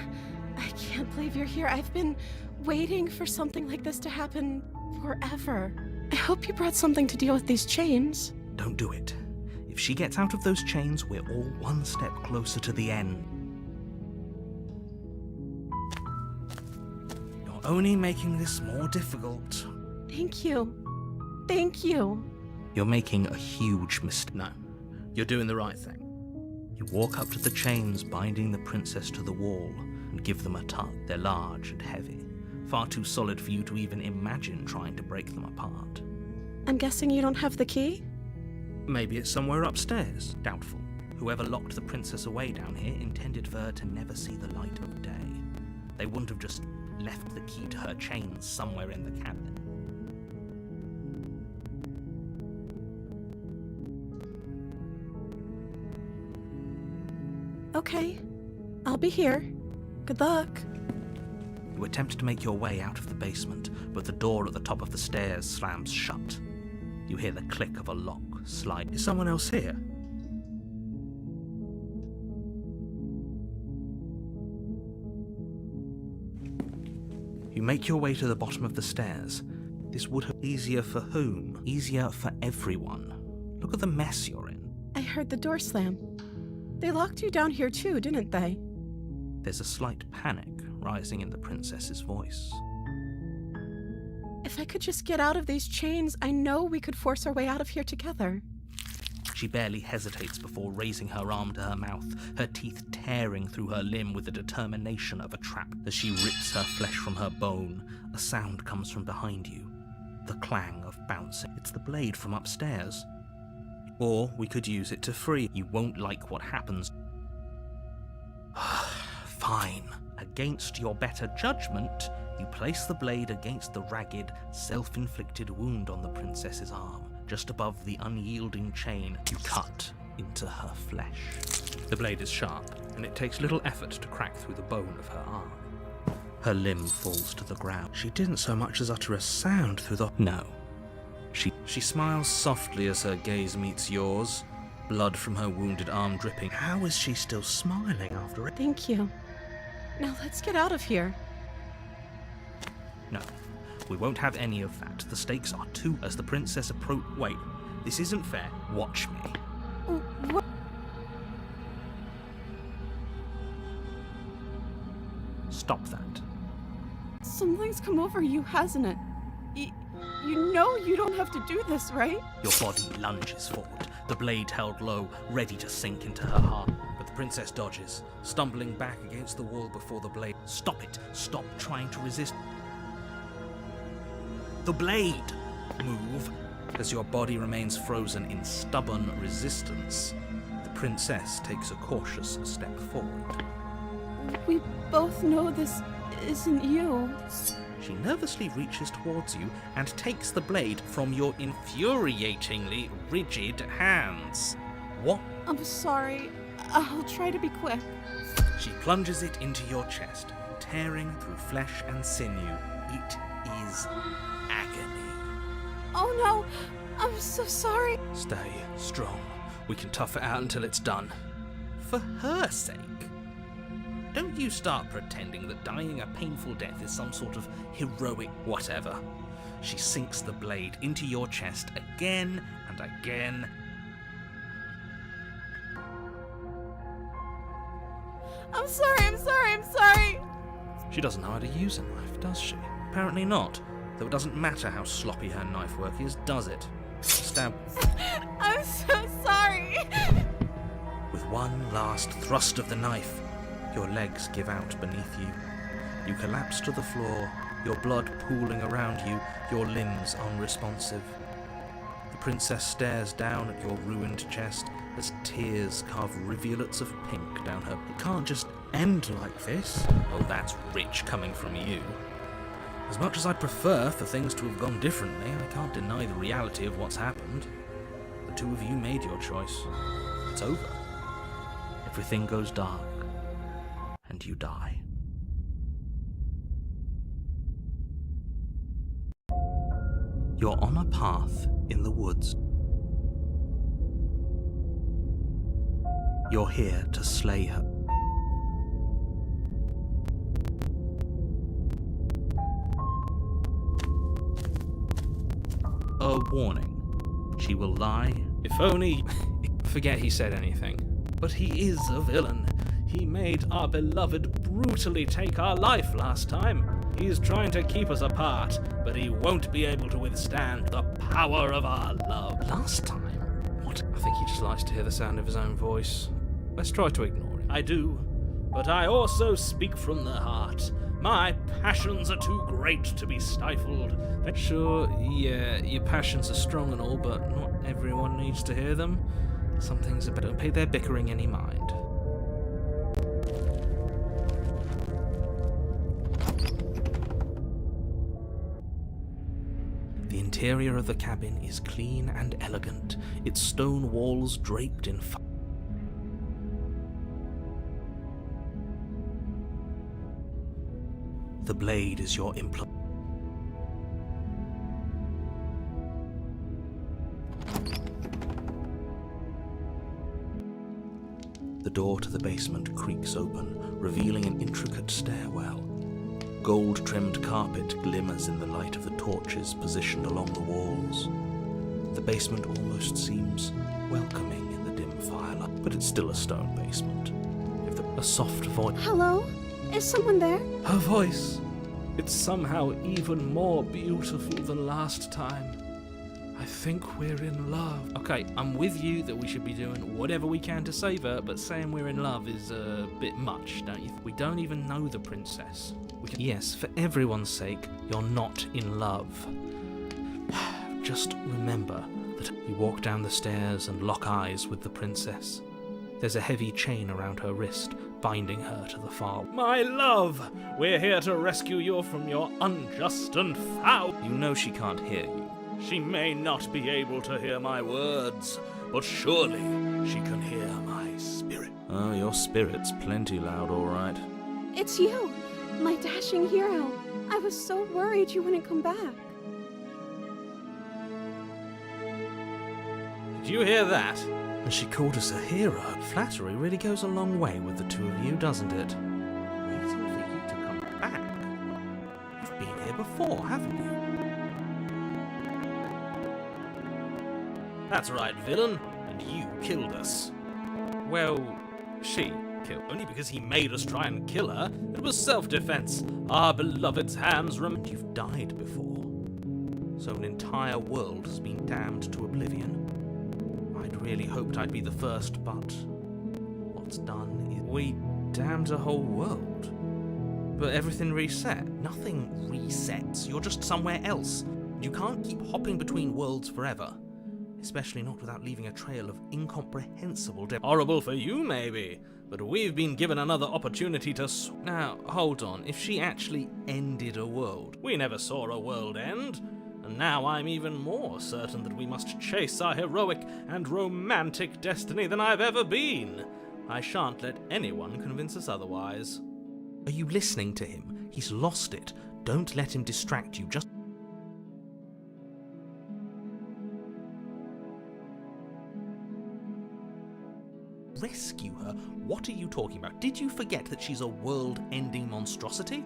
I can't believe you're here. I've been waiting for something like this to happen forever. I hope you brought something to deal with these chains. Don't do it. If she gets out of those chains, we're all one step closer to the end. You're only making this more difficult. Thank you. Thank you. You're making a huge mistake. No, you're doing the right thing. You walk up to the chains binding the princess to the wall and give them a tug. They're large and heavy, far too solid for you to even imagine trying to break them apart. I'm guessing you don't have the key? Maybe it's somewhere upstairs. Doubtful. Whoever locked the princess away down here intended for her to never see the light of day. They wouldn't have just left the key to her chains somewhere in the cabinet. Okay. I'll be here. Good luck. You attempt to make your way out of the basement, but the door at the top of the stairs slams shut. You hear the click of a lock slide. Is someone else here? You make your way to the bottom of the stairs. This would have been easier for whom? Easier for everyone. Look at the mess you're in. I heard the door slam. They locked you down here too, didn't they? There's a slight panic rising in the princess's voice. If I could just get out of these chains, I know we could force our way out of here together. She barely hesitates before raising her arm to her mouth, her teeth tearing through her limb with the determination of a trap. As she rips her flesh from her bone, a sound comes from behind you. The clang of bouncing. It's the blade from upstairs. Or we could use it to free. You won't like what happens. Fine. Against your better judgment, you place the blade against the ragged, self-inflicted wound on the princess's arm. Just above the unyielding chain, you cut into her flesh. The blade is sharp, and it takes little effort to crack through the bone of her arm. Her limb falls to the ground. She didn't so much as utter a sound through the... No. She smiles softly as her gaze meets yours, blood from her wounded arm dripping. How is she still smiling after it? Thank you. Now let's get out of here. No, we won't have any of that. The stakes are too... As the princess approaches... Wait, this isn't fair. Watch me. What? Stop that. Something's come over you, hasn't it? You know you don't have to do this, right? Your body lunges forward, the blade held low, ready to sink into her heart. But the princess dodges, stumbling back against the wall before the blade. Stop it! Stop trying to resist. The blade! Move! As your body remains frozen in stubborn resistance, the princess takes a cautious step forward. We both know this isn't you. She nervously reaches towards you and takes the blade from your infuriatingly rigid hands. What? I'm sorry. I'll try to be quick. She plunges it into your chest, tearing through flesh and sinew. It is agony. Oh no! I'm so sorry. Stay strong. We can tough it out until it's done. For her sake. Don't you start pretending that dying a painful death is some sort of heroic whatever. She sinks the blade into your chest again and again. I'm sorry. She doesn't know how to use a knife, does she? Apparently not. Though it doesn't matter how sloppy her knife work is, does it? Stab. I'm so sorry. With one last thrust of the knife, your legs give out beneath you. You collapse to the floor, your blood pooling around you, your limbs unresponsive. The princess stares down at your ruined chest as tears carve rivulets of pink down her. It can't just end like this. Oh, that's rich coming from you. As much as I'd prefer for things to have gone differently, I can't deny the reality of what's happened. The two of you made your choice. It's over. Everything goes dark, and you die. You're on a path in the woods. You're here to slay her. A warning. She will lie. If only... Forget he said anything. But he is a villain. He made our beloved brutally take our life last time. He's trying to keep us apart, but he won't be able to withstand the power of our love. Last time? What? I think he just likes to hear the sound of his own voice. Let's try to ignore it. I do, but I also speak from the heart. My passions are too great to be stifled. Sure, yeah, your passions are strong and all, but not everyone needs to hear them. Some things are better. Don't pay their bickering any mind. The interior of the cabin is clean and elegant, its stone walls draped in The blade is your implement. The door to the basement creaks open, revealing an intricate stairwell. Gold-trimmed carpet glimmers in the light of the torches positioned along the walls. The basement almost seems welcoming in the dim firelight, but it's still a stone basement. A soft voice. Hello? Is someone there? Her voice. It's somehow even more beautiful than last time. I think we're in love. Okay, I'm with you that we should be doing whatever we can to save her, but saying we're in love is a bit much, don't you? We don't even know the princess. Yes, for everyone's sake, you're not in love. Just remember that you walk down the stairs and lock eyes with the princess. There's a heavy chain around her wrist, binding her to the far. My love! We're here to rescue you from your unjust and foul... You know she can't hear you. She may not be able to hear my words, but surely she can hear my spirit. Oh, your spirit's plenty loud, all right. It's you, my dashing hero. I was so worried you wouldn't come back. Did you hear that? And she called us a hero. Flattery really goes a long way with the two of you, doesn't it? Waiting for you to come back. You've been here before, haven't you? That's right, villain. And you killed us. Well, she killed. Only because he made us try and kill her. It was self-defense. Our beloved's hands You've died before. So an entire world has been damned to oblivion. I'd really hoped I'd be the first, but what's done is we damned a whole world. But everything reset. Nothing resets. You're just somewhere else. You can't keep hopping between worlds forever. Especially not without leaving a trail of incomprehensible Horrible for you, maybe, but we've been given another opportunity to Now, hold on. If she actually ended a world, we never saw a world end. And now I'm even more certain that we must chase our heroic and romantic destiny than I've ever been. I shan't let anyone convince us otherwise. Are you listening to him? He's lost it. Don't let him distract you. Just rescue her? What are you talking about? Did you forget that she's a world-ending monstrosity?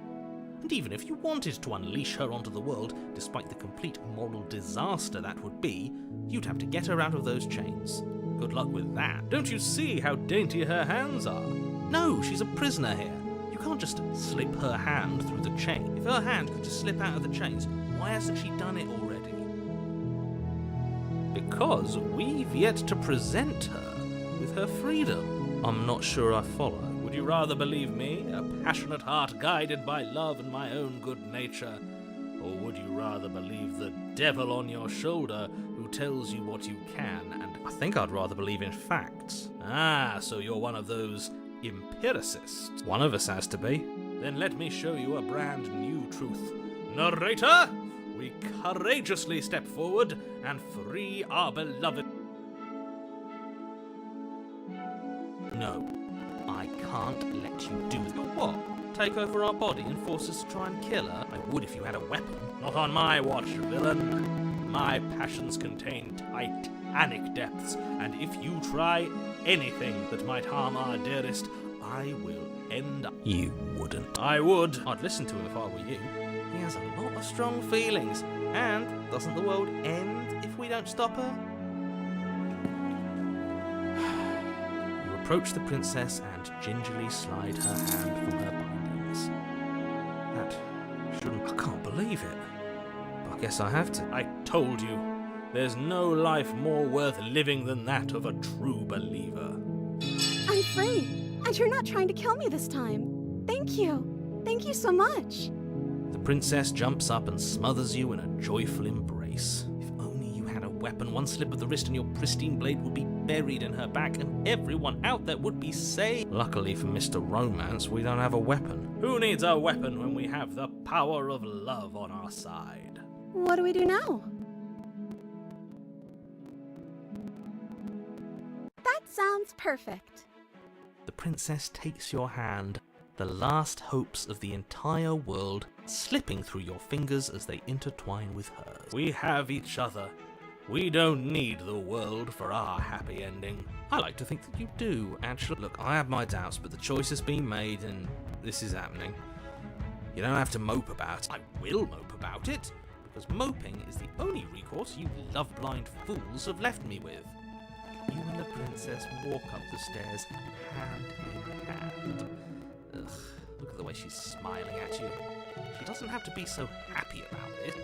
And even if you wanted to unleash her onto the world, despite the complete moral disaster that would be, you'd have to get her out of those chains. Good luck with that. Don't you see how dainty her hands are? No, she's a prisoner here. You can't just slip her hand through the chain. If her hand could just slip out of the chains, why hasn't she done it already? Because we've yet to present her with her freedom. I'm not sure I follow. Would you rather believe me, a passionate heart guided by love and my own good nature? Or would you rather believe the devil on your shoulder who tells you what you can and... I think I'd rather believe in facts. Ah, so you're one of those empiricists. One of us has to be. Then let me show you a brand new truth. Narrator, we courageously step forward and free our beloved. No, I can't let you do that. What? Take over our body and force us to try and kill her? I would if you had a weapon. Not on my watch, villain. My passions contain titanic depths, and if you try anything that might harm our dearest, I will end up. You wouldn't. I would. I'd listen to him if I were you. He has a lot of strong feelings, and doesn't the world end if we don't stop her? You approach the princess and gingerly slide her hand from her bindings. That shouldn't. I can't believe it. I guess I have to. I told you, there's no life more worth living than that of a true believer. I'm free, and you're not trying to kill me this time. Thank you. Thank you so much. The princess jumps up and smothers you in a joyful embrace. If only you had a weapon, one slip of the wrist and your pristine blade would be buried in her back and everyone out there would be saved. Luckily for Mr. Romance, we don't have a weapon. Who needs a weapon when we have the power of love on our side? What do we do now? That sounds perfect. The princess takes your hand, the last hopes of the entire world slipping through your fingers as they intertwine with hers. We have each other. We don't need the world for our happy ending. I like to think that you do, actually. Look, I have my doubts, but the choice has been made and this is happening. You don't have to mope about it. I will mope about it, because moping is the only recourse you love-blind fools have left me with. You and the princess walk up the stairs hand in hand. Ugh, look at the way she's smiling at you. She doesn't have to be so happy about it.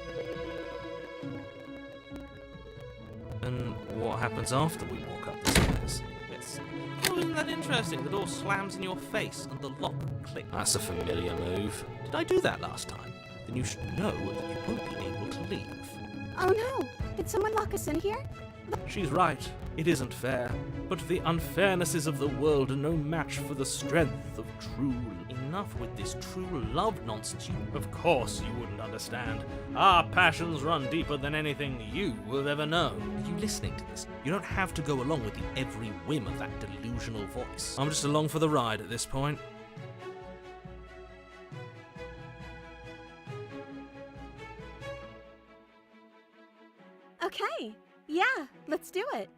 And what happens after we walk up the stairs? Yes. Oh, isn't that interesting? The door slams in your face and the lock clicks. That's a familiar move. Did I do that last time? Then you should know that you won't be able to leave. Oh no! Did someone lock us in here? She's right. It isn't fair. But the unfairnesses of the world are no match for the strength of true. Enough with this true love nonsense. Of course you wouldn't understand. Our passions run deeper than anything you will ever know. Are you listening to this? You don't have to go along with the every whim of that delusional voice. I'm just along for the ride at this point. Okay. Yeah, let's do it.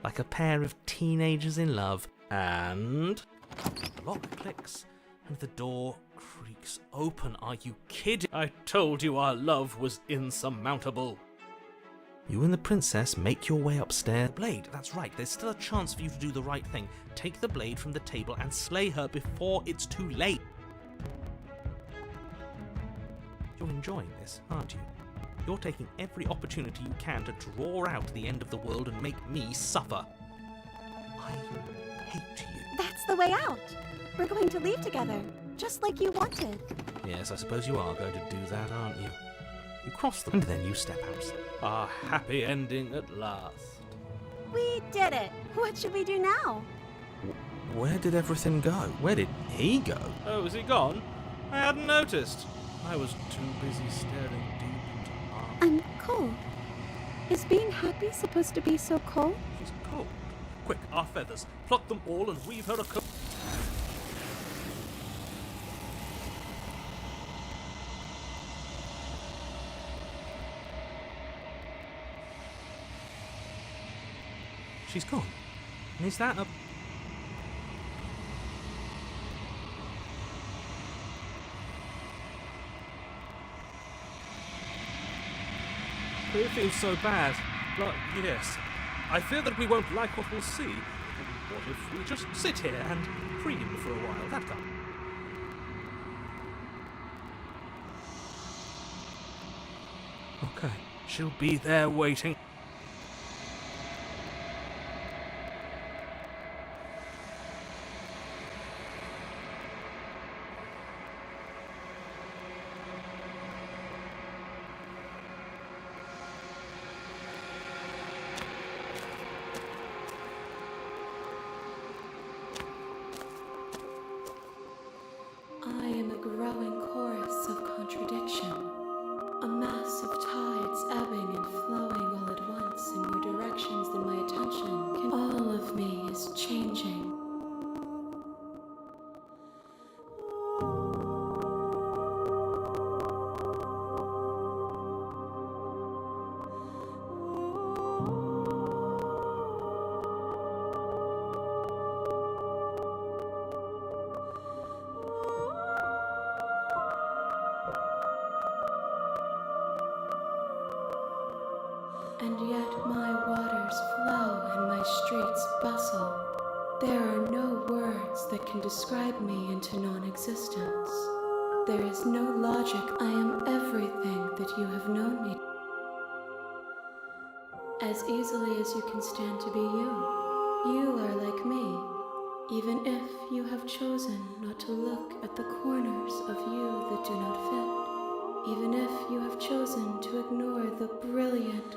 Like a pair of teenagers in love, and the lock clicks and the door creaks open. Are you kidding? I told you our love was insurmountable. You and the princess make your way upstairs. The blade, that's right, there's still a chance for you to do the right thing. Take the blade from the table and slay her before it's too late. You're enjoying this, aren't you? You're taking every opportunity you can to draw out the end of the world and make me suffer. I hate you. That's the way out. We're going to leave together, just like you wanted. Yes, I suppose you are going to do that, aren't you? You cross them, and then you step outside. Our happy ending at last. We did it. What should we do now? Where did everything go? Where did he go? Oh, is he gone? I hadn't noticed. I was too busy staring deep into our... I'm cold. Is being happy supposed to be so cold? She's cold. Quick, our feathers. Pluck them all and weave her a coat. She's gone. And is that a... It feels so bad. But yes, I fear that we won't like what we'll see. What if we just sit here and free him for a while? That kind. Okay, she'll be there waiting. I am a growing chorus of contradiction. and yet my waters flow and my streets bustle. There are no words that can describe me into non-existence. There is no logic. I am everything that you have known me. As easily as you can stand to be you. You are like me, even if you have chosen not to look at the corners of you that do not fit. Even if you have chosen to ignore the brilliant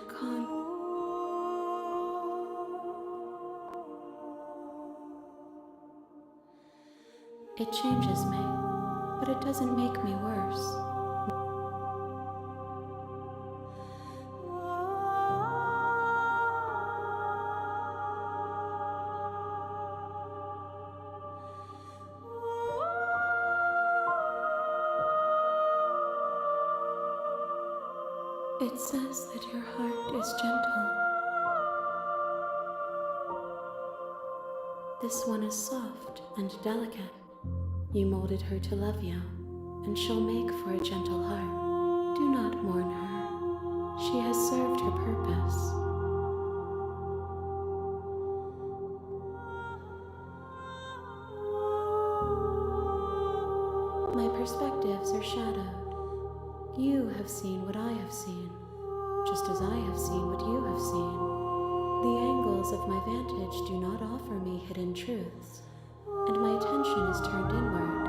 It changes me, but it doesn't make me worse. It says that your heart is gentle. This one is soft and delicate. You molded her to love you, and she'll make for a gentle heart. Do not mourn her. She has served her purpose. My perspectives are shadowed. You have seen what I have seen, just as I have seen what you have seen. The angles of my vantage do not offer me hidden truths, and my attention is turned inward,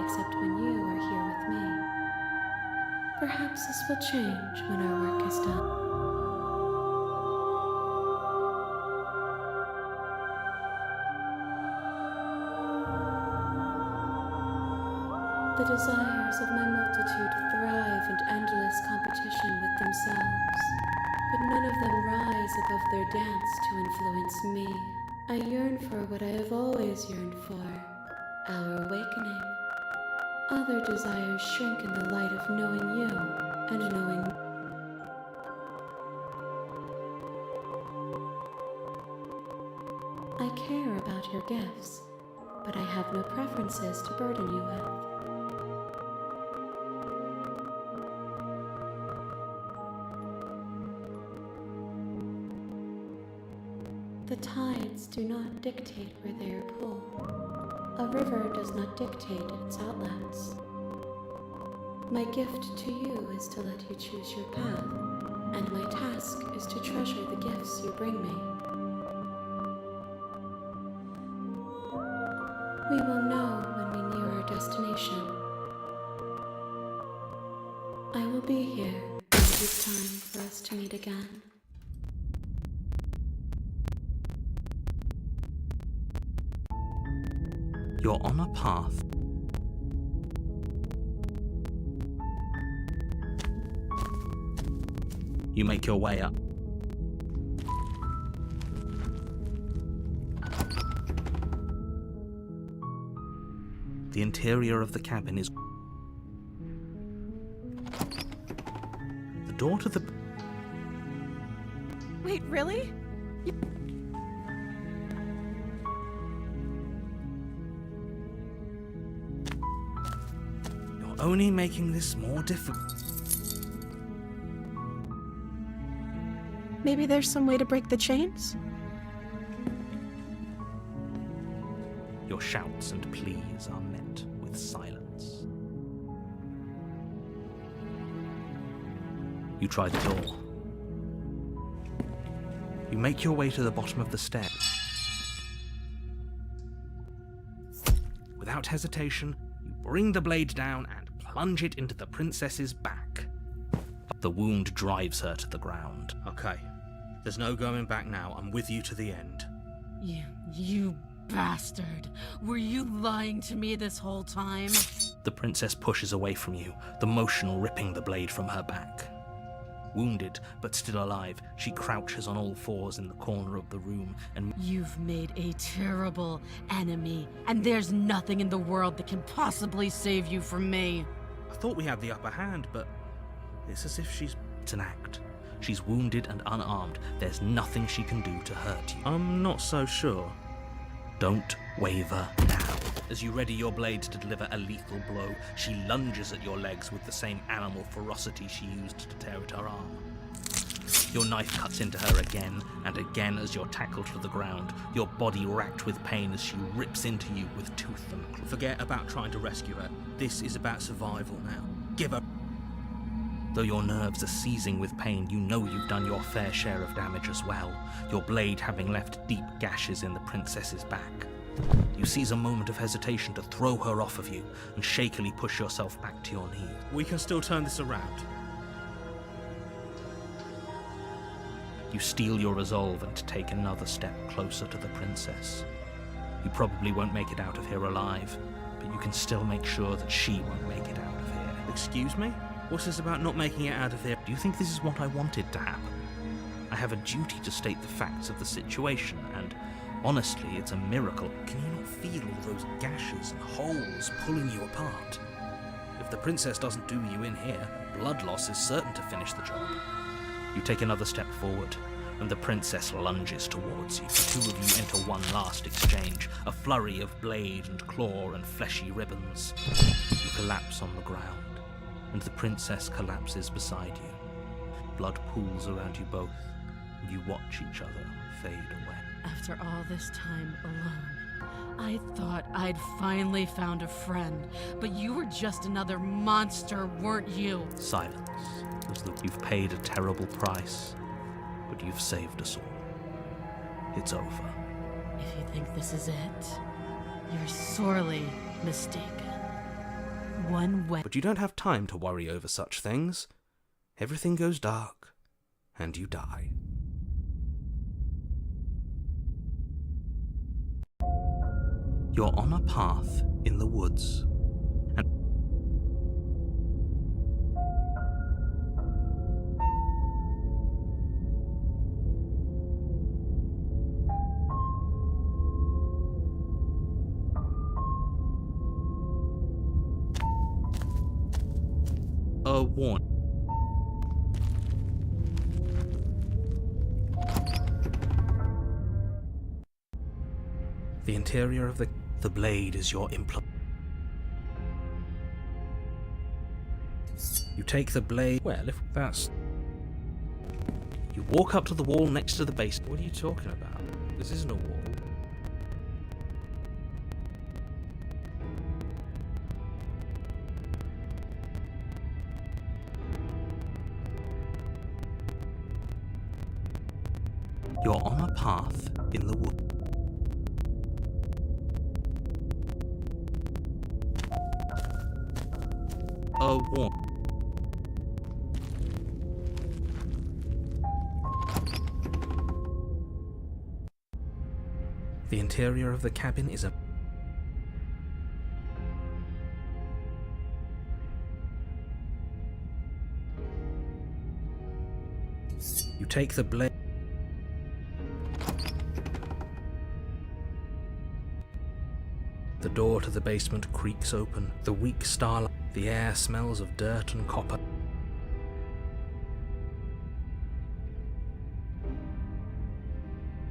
except when you are here with me. Perhaps this will change when our work is done. The desires of my multitude thrive in endless competition with themselves, but none of them rise above their dance to influence me. I yearn for what I have always yearned for, our awakening. Other desires shrink in the light of knowing you and knowing me. I care about your gifts, but I have no preferences to burden you with. The tides do not dictate where they are pulled. A river does not dictate its outlets. My gift to you is to let you choose your path, and my task is to treasure the gifts you bring me. We will know when we near our destination. I will be here when it is time for us to meet again. You're on a path. You make your way up. The interior of the cabin is... The door to the... Wait, really? You're only making this more difficult. Maybe there's some way to break the chains? Your shouts and pleas are met with silence. You try the door. You make your way to the bottom of the stairs. Without hesitation, you bring the blade down and plunge it into the princess's back. The wound drives her to the ground. Okay, there's no going back now. I'm with you to the end. You bastard. Were you lying to me this whole time? The princess pushes away from you, the motion ripping the blade from her back. Wounded, but still alive, she crouches on all fours in the corner of the room and... You've made a terrible enemy, and there's nothing in the world that can possibly save you from me. I thought we had the upper hand, but it's as if she's... It's an act. She's wounded and unarmed. There's nothing she can do to hurt you. I'm not so sure. Don't waver now. As you ready your blade to deliver a lethal blow, she lunges at your legs with the same animal ferocity she used to tear at her arm. Your knife cuts into her again and again as you're tackled to the ground, your body racked with pain as she rips into you with tooth and claw. Forget about trying to rescue her. This is about survival now. Give her. Though your nerves are seizing with pain, you know you've done your fair share of damage as well, your blade having left deep gashes in the princess's back. You seize a moment of hesitation to throw her off of you and shakily push yourself back to your knees. We can still turn this around. You steel your resolve and take another step closer to the princess. You probably won't make it out of here alive, but you can still make sure that she won't make it out of here. Excuse me? What's this about not making it out of here? Do you think this is what I wanted to happen? I have a duty to state the facts of the situation, and honestly, it's a miracle. Can you not feel all those gashes and holes pulling you apart? If the princess doesn't do you in here, blood loss is certain to finish the job. You take another step forward, and the princess lunges towards you. The two of you enter one last exchange, a flurry of blade and claw and fleshy ribbons. You collapse on the ground, and the princess collapses beside you. Blood pools around you both, and you watch each other fade away. After all this time alone, I thought I'd finally found a friend, but you were just another monster, weren't you? Silence, as though you've paid a terrible price, but you've saved us all. It's over. If you think this is it, you're sorely mistaken. One way. But you don't have time to worry over such things. Everything goes dark, and you die. You're on a path in the woods, and a warning. The interior of the blade is your implant. You take the blade. Well, if that's. You walk up to the wall next to the base. What are you talking about? This isn't a wall. You're on a path in the wood. A warning. The interior of the cabin is a. You take the blade. The door to the basement creaks open. The weak starlight. The air smells of dirt and copper.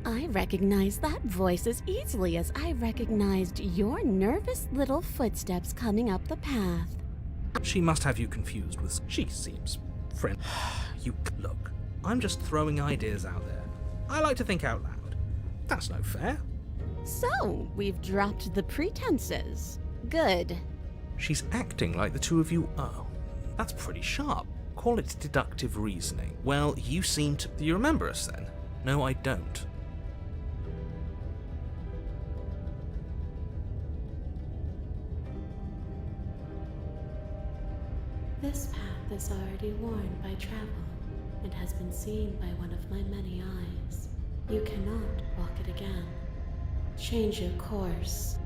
I recognize that voice as easily as I recognized your nervous little footsteps coming up the path. She must have you confused with. She seems friend. You look. I'm just throwing ideas out there. I like to think out loud. That's no fair. So, we've dropped the pretenses. Good. She's acting like the two of you. Oh, that's pretty sharp. Call it deductive reasoning. Well, you seem to. Do you remember us then? No, I don't. This path is already worn by travel and has been seen by one of my many eyes. You cannot walk it again. Change your course.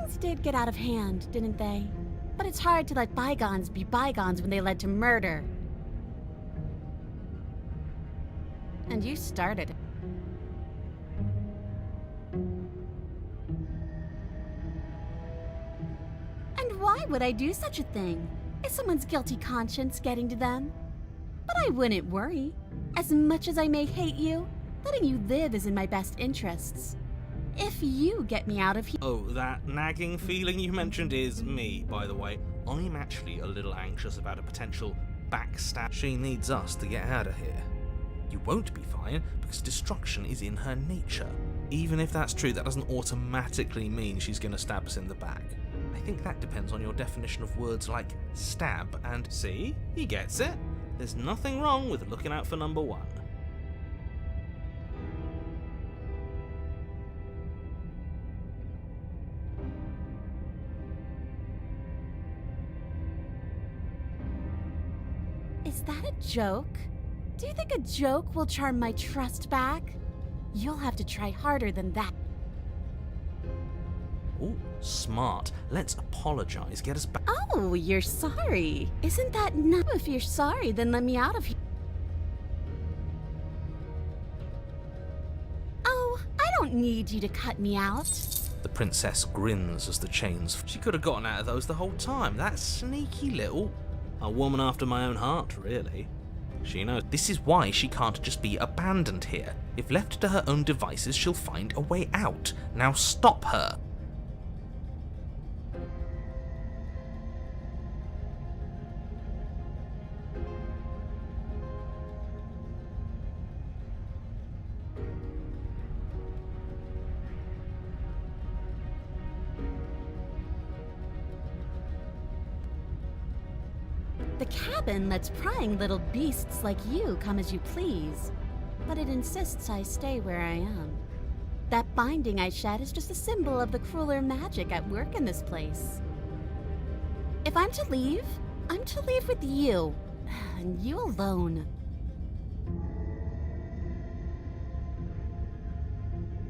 Things did get out of hand, didn't they? But it's hard to let bygones be bygones when they led to murder. And you started it. And why would I do such a thing? Is someone's guilty conscience getting to them? But I wouldn't worry. As much as I may hate you, letting you live is in my best interests. If you get me out of here... Oh, that nagging feeling you mentioned is me, by the way. I'm actually a little anxious about a potential backstab. She needs us to get out of here. You won't be fine, because destruction is in her nature. Even if that's true, that doesn't automatically mean she's going to stab us in the back. I think that depends on your definition of words like stab and... See? He gets it. There's nothing wrong with looking out for number one. Is that a joke? Do you think a joke will charm my trust back? You'll have to try harder than that. Ooh, smart. Let's apologize. Get us back. Oh, you're sorry. Isn't that no? If you're sorry, then let me out of here. Oh, I don't need you to cut me out. The princess grins as the chains... She could have gotten out of those the whole time. That sneaky little... A woman after my own heart, really. She knows. This is why she can't just be abandoned here. If left to her own devices, she'll find a way out. Now stop her. The cabin lets prying little beasts like you come as you please, but it insists I stay where I am. That binding I shed is just a symbol of the crueler magic at work in this place. If I'm to leave with you, and you alone.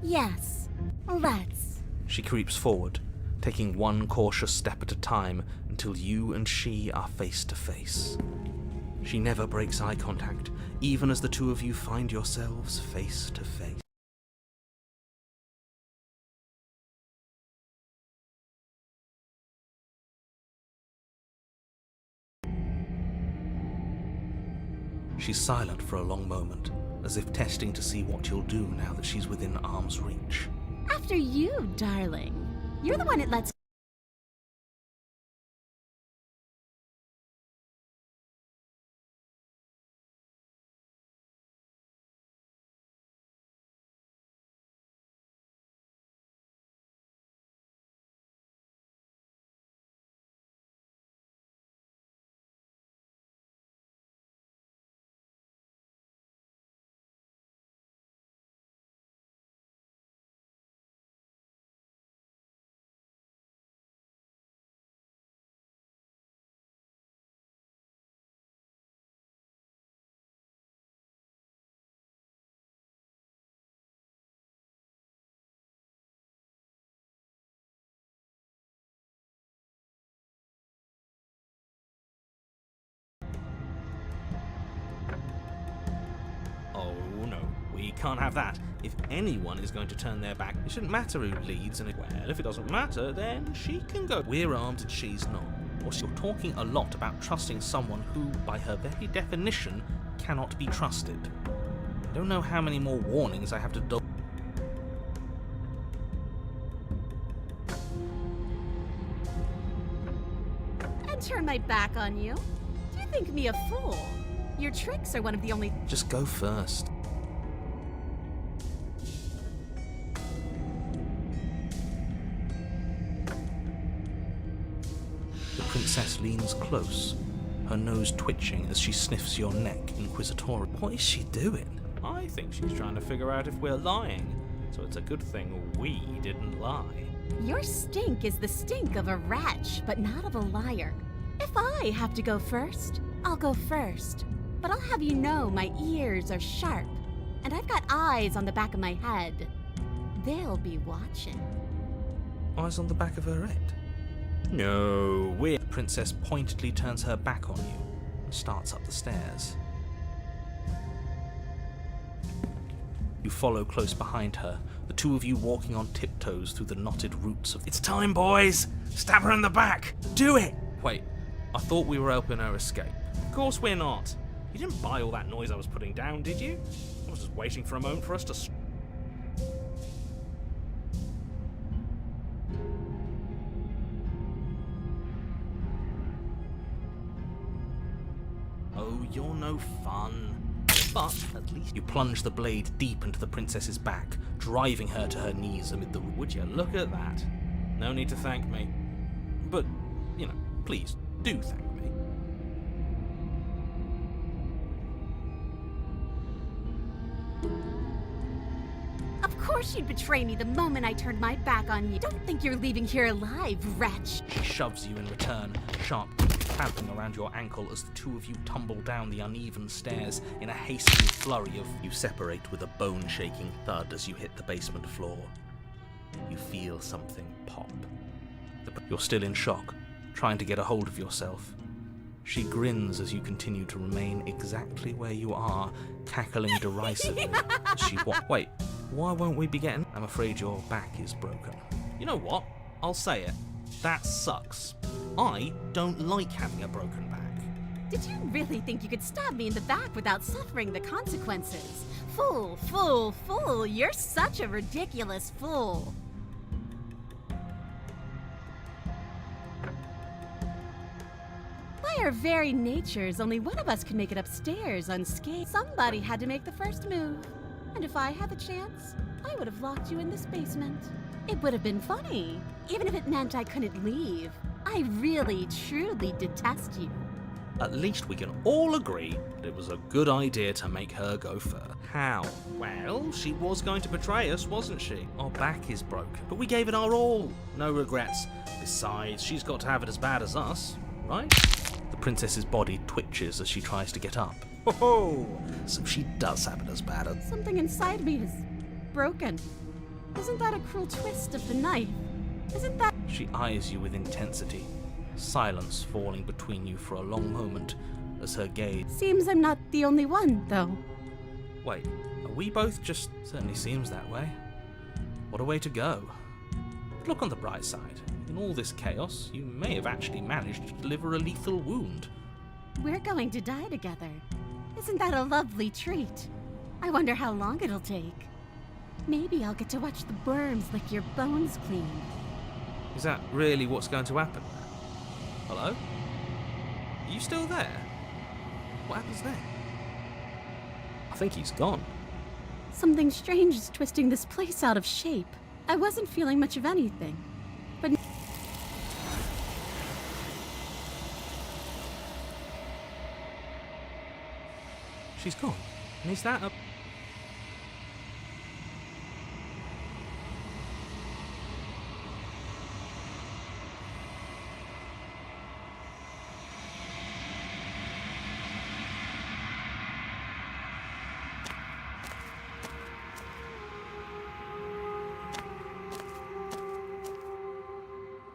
Yes, let's. She creeps forward, taking one cautious step at a time until you and she are face to face. She never breaks eye contact, even as the two of you find yourselves face to face. She's silent for a long moment, as if testing to see what you'll do now that she's within arm's reach. After you, darling. You're the one it lets. Oh no, we can't have that. If anyone is going to turn their back, it shouldn't matter who leads and well, if it doesn't matter, then she can go. We're armed and she's not. Or you're talking a lot about trusting someone who, by her very definition, cannot be trusted. I don't know how many more warnings I have to do. And turn my back on you? Do you think me a fool? Your tricks are one of the only... Just go first. The princess leans close, her nose twitching as she sniffs your neck inquisitorially. What is she doing? I think she's trying to figure out if we're lying, so it's a good thing we didn't lie. Your stink is the stink of a wretch, but not of a liar. If I have to go first, I'll go first. But I'll have you know my ears are sharp, and I've got eyes on the back of my head. They'll be watching. Eyes on the back of her head? No, weird. The princess pointedly turns her back on you and starts up the stairs. You follow close behind her, the two of you walking on tiptoes through the knotted roots of... It's time, boys! Stab her in the back! Do it! Wait, I thought we were helping her escape. Of course we're not. You didn't buy all that noise I was putting down, did you? I was just waiting for a moment for us to... Oh, you're no fun. But at least you plunge the blade deep into the princess's back, driving her to her knees amid the... Would you look at that? No need to thank me. But, you know, please, do thank me. Of course you'd betray me the moment I turned my back on you. Don't think you're leaving here alive, wretch. She shoves you in return, sharp clamping around your ankle as the two of you tumble down the uneven stairs in a hasty flurry of... You separate with a bone-shaking thud as you hit the basement floor. You feel something pop. You're still in shock, trying to get a hold of yourself. She grins as you continue to remain exactly where you are, cackling derisively as she Wait, why won't we be getting... I'm afraid your back is broken. You know what? I'll say it. That sucks. I don't like having a broken back. Did you really think you could stab me in the back without suffering the consequences? Fool, fool, fool. You're such a ridiculous fool. By our very natures, only one of us can make it upstairs unscathed. Somebody had to make the first move. And if I had the chance, I would have locked you in this basement. It would have been funny, even if it meant I couldn't leave. I really, truly detest you. At least we can all agree that it was a good idea to make her go first. How? Well, she was going to betray us, wasn't she? Our back is broken, but we gave it our all. No regrets. Besides, she's got to have it as bad as us, right? The princess's body twitches as she tries to get up. Oh, so she does have it as bad as... Something inside me is broken. Isn't that a cruel twist of the knife? Isn't that... She eyes you with intensity, silence falling between you for a long moment as her gaze... Seems I'm not the only one, though. Wait, are we both just... Certainly seems that way. What a way to go. But look on the bright side. In all this chaos, you may have actually managed to deliver a lethal wound. We're going to die together. Isn't that a lovely treat? I wonder how long it'll take. Maybe I'll get to watch the worms lick your bones clean. Is that really what's going to happen? Hello? Are you still there? What happens next? I think he's gone. Something strange is twisting this place out of shape. I wasn't feeling much of anything, but... She's gone. And is that a...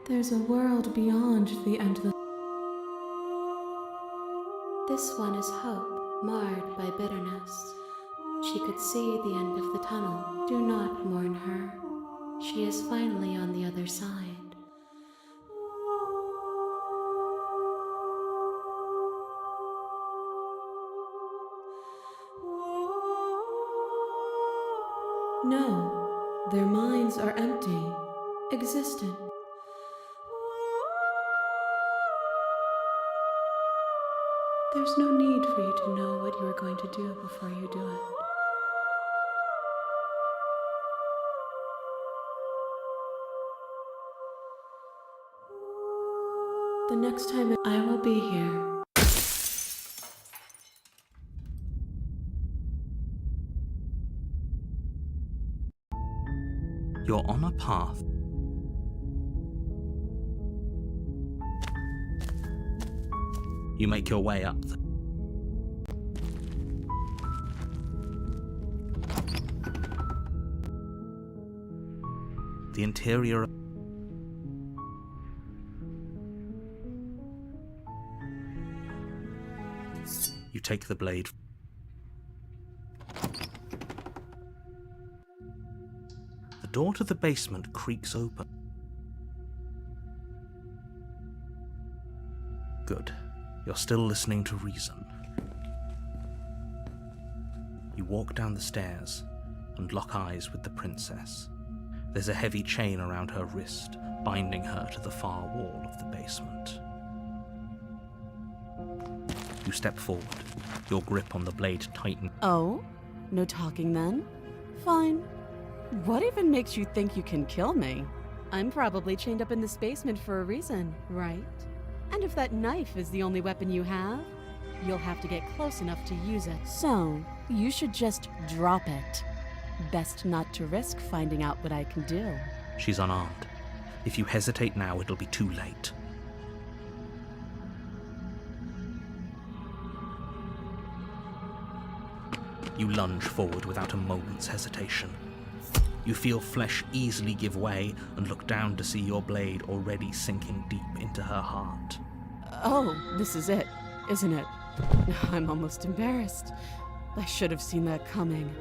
There's a world beyond the end of the... This one is hope, marred by bitterness. She could see the end of the tunnel. Do not mourn her. She is finally on the other side. No, their minds are empty, existent. There's no need for you to know what you are going to do before you do it. The next time I will be here. You're on a path. You make your way up. The interior. You take the blade. The door to the basement creaks open. Good. You're still listening to reason. You walk down the stairs and lock eyes with the princess. There's a heavy chain around her wrist, binding her to the far wall of the basement. You step forward, your grip on the blade tightened. Oh? No talking then? Fine. What even makes you think you can kill me? I'm probably chained up in this basement for a reason, right? And if that knife is the only weapon you have, you'll have to get close enough to use it. So, you should just drop it. Best not to risk finding out what I can do. She's unarmed. If you hesitate now, it'll be too late. You lunge forward without a moment's hesitation. You feel flesh easily give way and look down to see your blade already sinking deep into her heart. Oh, this is it, isn't it? I'm almost embarrassed. I should have seen that coming.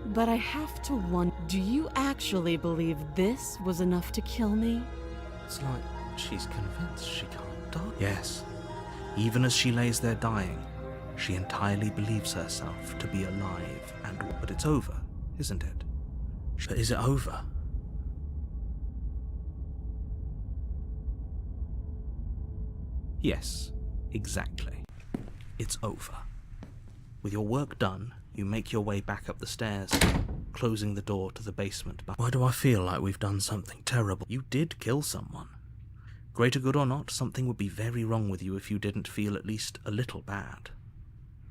But I have to wonder, do you actually believe this was enough to kill me? It's like she's convinced she can't die. Yes. Even as she lays there dying, she entirely believes herself to be alive and... But it's over, isn't it? But is it over? Yes, exactly. It's over. With your work done, you make your way back up the stairs, closing the door to the basement. But why do I feel like we've done something terrible? You did kill someone. Greater good or not, something would be very wrong with you if you didn't feel at least a little bad.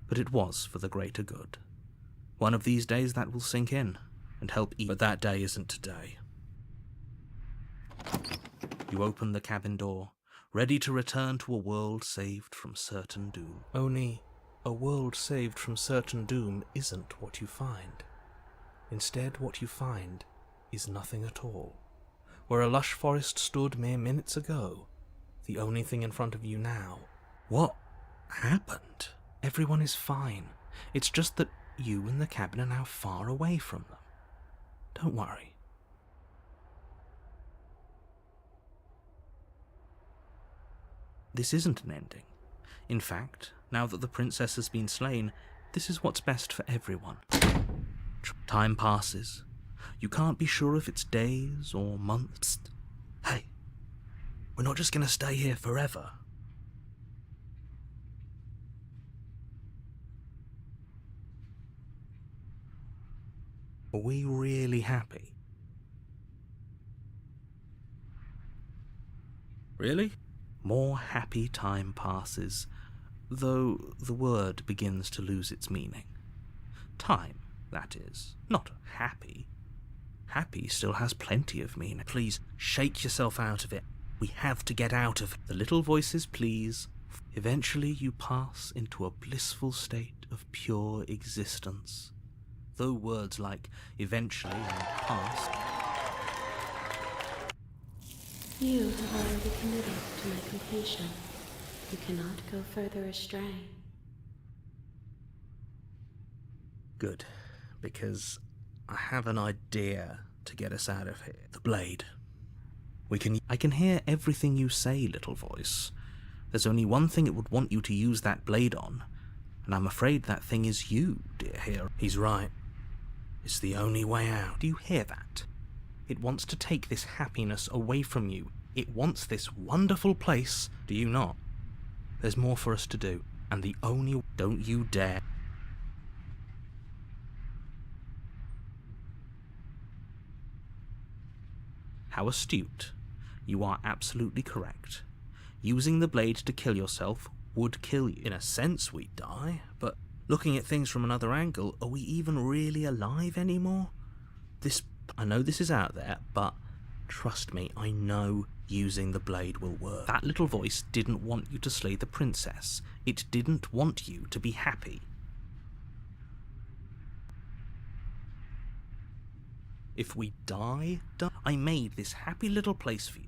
But it was for the greater good. One of these days that will sink in and help eat. But that day isn't today. You open the cabin door, ready to return to a world saved from certain doom. Only a world saved from certain doom isn't what you find. Instead, what you find is nothing at all. Where a lush forest stood mere minutes ago, the only thing in front of you now. What happened? Everyone is fine. It's just that you and the cabin are now far away from them. Don't worry. This isn't an ending. In fact, now that the princess has been slain, this is what's best for everyone. Time passes. You can't be sure if it's days or months. Hey, we're not just going to stay here forever. Are we really happy? Really? More happy time passes, though the word begins to lose its meaning. Time, that is, not happy. Happy still has plenty of meaning. Please, shake yourself out of it. We have to get out of it. The little voices please. Eventually you pass into a blissful state of pure existence. Though words like eventually and past... You have already committed to my completion. You cannot go further astray. Good, because I have an idea to get us out of here. The blade. I can hear everything you say, little voice. There's only one thing it would want you to use that blade on, and I'm afraid that thing is you, dear hero. He's right. It's the only way out. Do you hear that? It wants to take this happiness away from you. It wants this wonderful place. Do you not? There's more for us to do, and the only... Don't you dare. How astute. You are absolutely correct. Using the blade to kill yourself would kill you. In a sense, we'd die, but looking at things from another angle, are we even really alive anymore? I know this is out there, but trust me, I know using the blade will work. That little voice didn't want you to slay the princess. It didn't want you to be happy. If we die, I made this happy little place for you.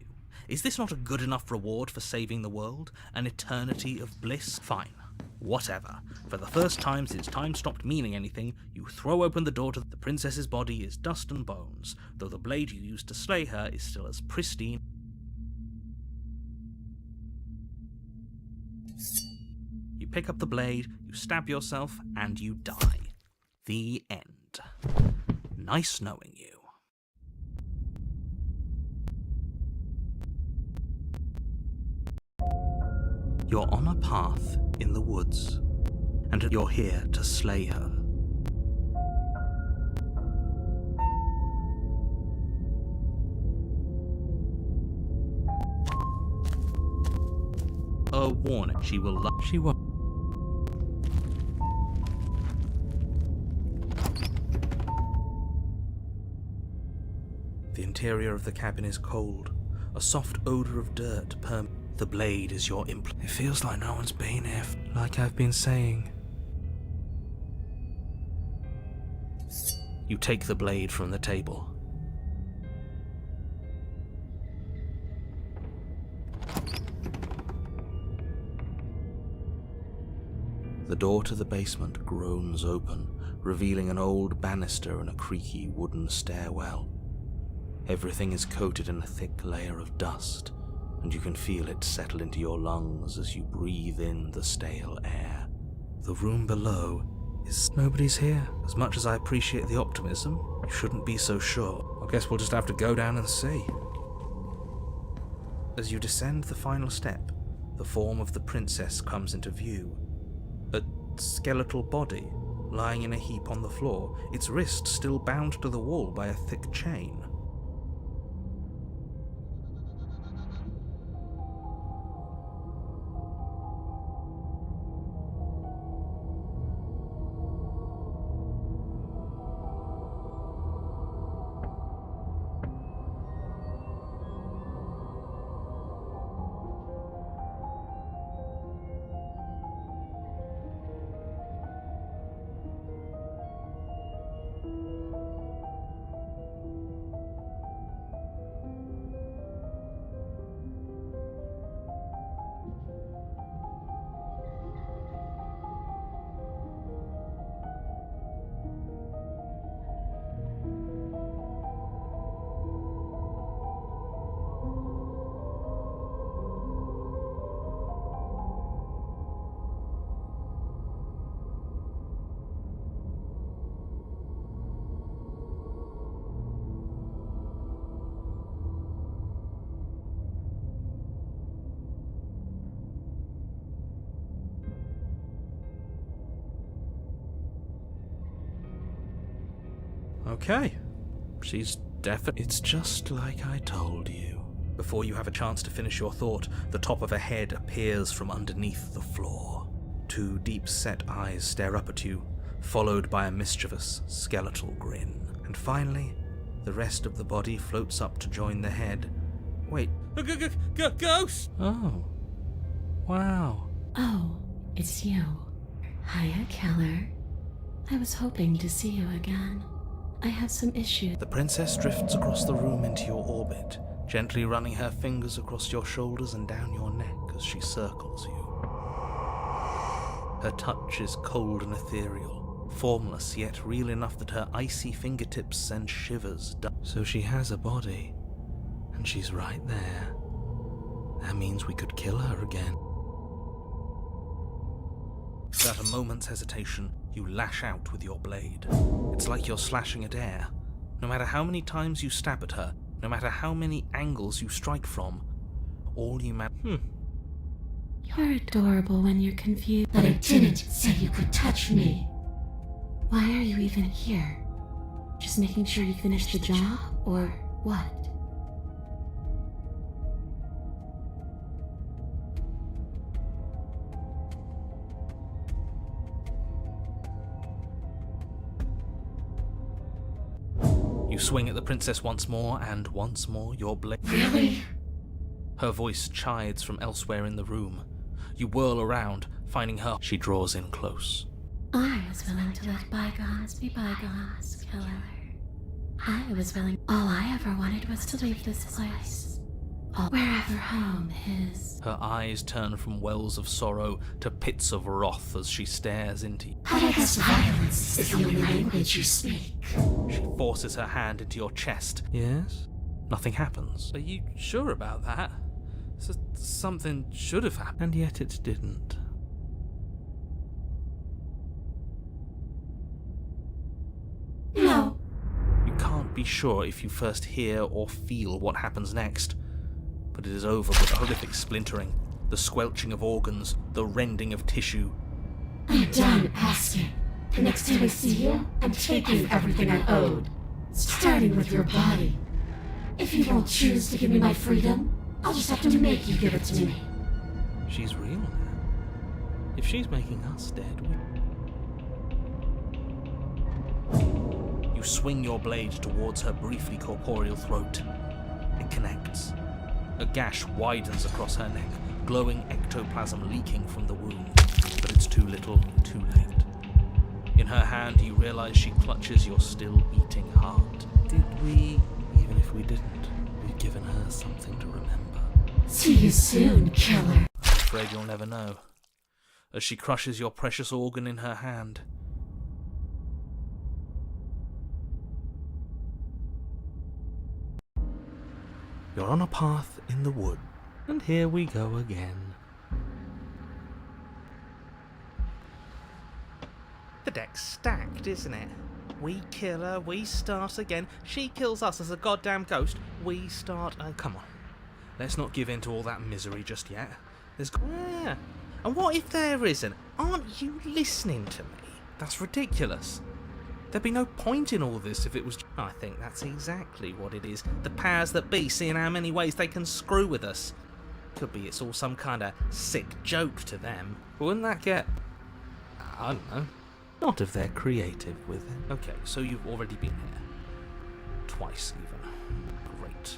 Is this not a good enough reward for saving the world? An eternity of bliss? Fine. Whatever. For the first time since time stopped meaning anything, you throw open the door to the princess's body is dust and bones, though the blade you used to slay her is still as pristine. You pick up the blade, you stab yourself, and you die. The end. Nice knowing you. You're on a path in the woods, and you're here to slay her. A warning, she will she won't. The interior of the cabin is cold. A soft odor of dirt permeates. The blade is your implant. It feels like no one's been here, like I've been saying. You take the blade from the table. The door to the basement groans open, revealing an old banister and a creaky wooden stairwell. Everything is coated in a thick layer of dust, and you can feel it settle into your lungs as you breathe in the stale air. The room below is... Nobody's here. As much as I appreciate the optimism, you shouldn't be so sure. I guess we'll just have to go down and see. As you descend the final step, the form of the princess comes into view. A skeletal body, lying in a heap on the floor, its wrist still bound to the wall by a thick chain. Okay. She's definitely... It's just like I told you. Before you have a chance to finish your thought, the top of a head appears from underneath the floor. Two deep-set eyes stare up at you, followed by a mischievous, skeletal grin. And finally, the rest of the body floats up to join the head. Wait. Ghost! Oh. Wow. Oh, it's you. Hiya, Keller. I was hoping to see you again. I have some issues. The princess drifts across the room into your orbit, gently running her fingers across your shoulders and down your neck as she circles you. Her touch is cold and ethereal, formless yet real enough that her icy fingertips send shivers down. So she has a body, and she's right there. That means we could kill her again. Without a moment's hesitation, you lash out with your blade. It's like you're slashing at air. No matter how many times you stab at her, no matter how many angles you strike from, all you You're adorable when you're confused. But I didn't say you could touch me. Why are you even here? Just making sure you finished the job, or what? You swing at the princess once more, and once more your blade... Really? Her voice chides from elsewhere in the room. You whirl around, finding her. She draws in close. I was willing to let bygones be bygones, Keller. I was willing. All I ever wanted was to leave this place. wherever home is. Her eyes turn from wells of sorrow to pits of wrath as she stares into you. But I guess violence is the only language you speak. She forces her hand into your chest. Yes? Nothing happens. Are you sure about that? Something should have happened, and yet it didn't. No. You can't be sure if you first hear or feel what happens next. But it is over with horrific splintering, the squelching of organs, the rending of tissue. I'm done asking. The next time I see you, I'm taking everything I owed. Starting with your body. If you won't choose to give me my freedom, I'll just have to make you give it to me. She's real now. If she's making us dead, You swing your blade towards her briefly corporeal throat. It connects. A gash widens across her neck, glowing ectoplasm leaking from the wound. But it's too little, too late. In her hand, you realize she clutches your still beating heart. Did we? Even if we didn't, we've given her something to remember. See you soon, killer. I'm afraid you'll never know. As she crushes your precious organ in her hand. You're on a path in the wood, and here we go again. The deck's stacked, isn't it? We kill her, we start again. She kills us as a goddamn ghost. We start. Come on. Let's not give in to all that misery just yet. Yeah. And what if there isn't? Aren't you listening to me? That's ridiculous. There'd be no point in all this if it was... I think that's exactly what it is. The powers that be, seeing how many ways they can screw with us. Could be it's all some kind of sick joke to them. But wouldn't that get... I don't know. Not if they're creative with it. Okay, so you've already been here. Twice, even. Great.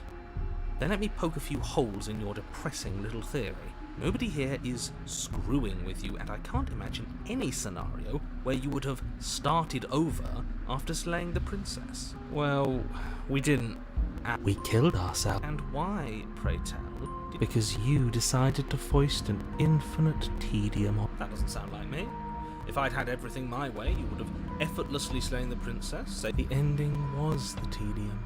Then let me poke a few holes in your depressing little theory. Nobody here is screwing with you, and I can't imagine any scenario where you would have started over after slaying the princess. Well, we didn't. We killed ourselves. And why, pray tell? Because you decided to foist an infinite tedium on... That doesn't sound like me. If I'd had everything my way, you would have effortlessly slain the princess. The ending was the tedium.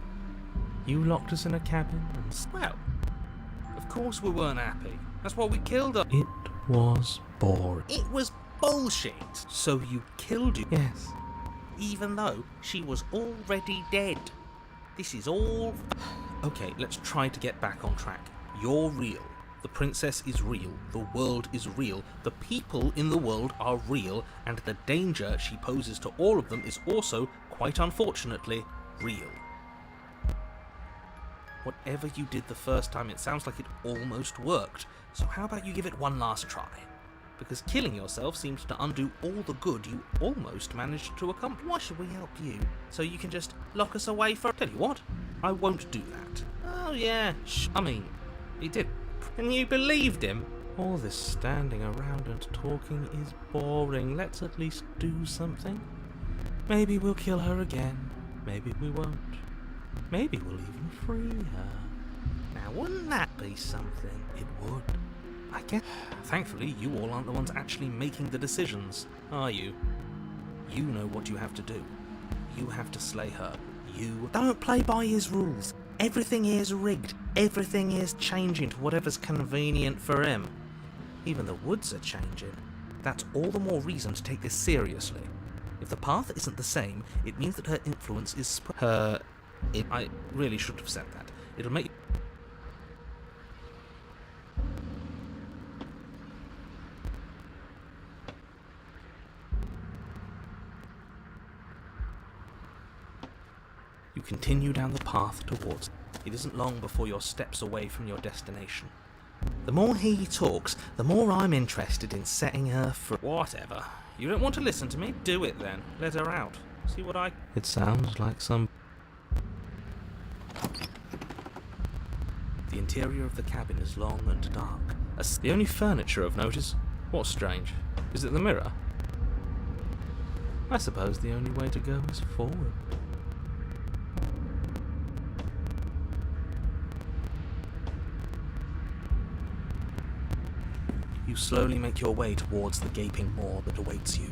You locked us in a cabin and... Well, of course we weren't happy. That's why we killed her. It was boring. It was bullshit. So you killed her? Yes. Even though she was already dead. This is all... Okay, let's try to get back on track. You're real. The princess is real. The world is real. The people in the world are real. And the danger she poses to all of them is also, quite unfortunately, real. Whatever you did the first time, it sounds like it almost worked. So how about you give it one last try? Because killing yourself seems to undo all the good you almost managed to accomplish. Why should we help you? So you can just lock us away for... Tell you what, I won't do that. Oh yeah, I mean, he did. And you believed him? All this standing around and talking is boring. Let's at least do something. Maybe we'll kill her again. Maybe we won't. Maybe we'll even free her. Now, wouldn't that be something? It would. I guess. Thankfully, you all aren't the ones actually making the decisions, are you? You know what you have to do. You have to slay her. You don't play by his rules. Everything is rigged. Everything is changing to whatever's convenient for him. Even the woods are changing. That's all the more reason to take this seriously. If the path isn't the same, it means that her influence is I really should have said that. It'll make... You continue down the path towards... It isn't long before you're steps away from your destination. The more he talks, the more I'm interested in setting her free. Whatever. You don't want to listen to me? Do it then. Let her out. See what I... It sounds like some... The interior of the cabin is long and dark. The only furniture of note is... What's strange? Is it the mirror? I suppose the only way to go is forward. You slowly make your way towards the gaping maw that awaits you.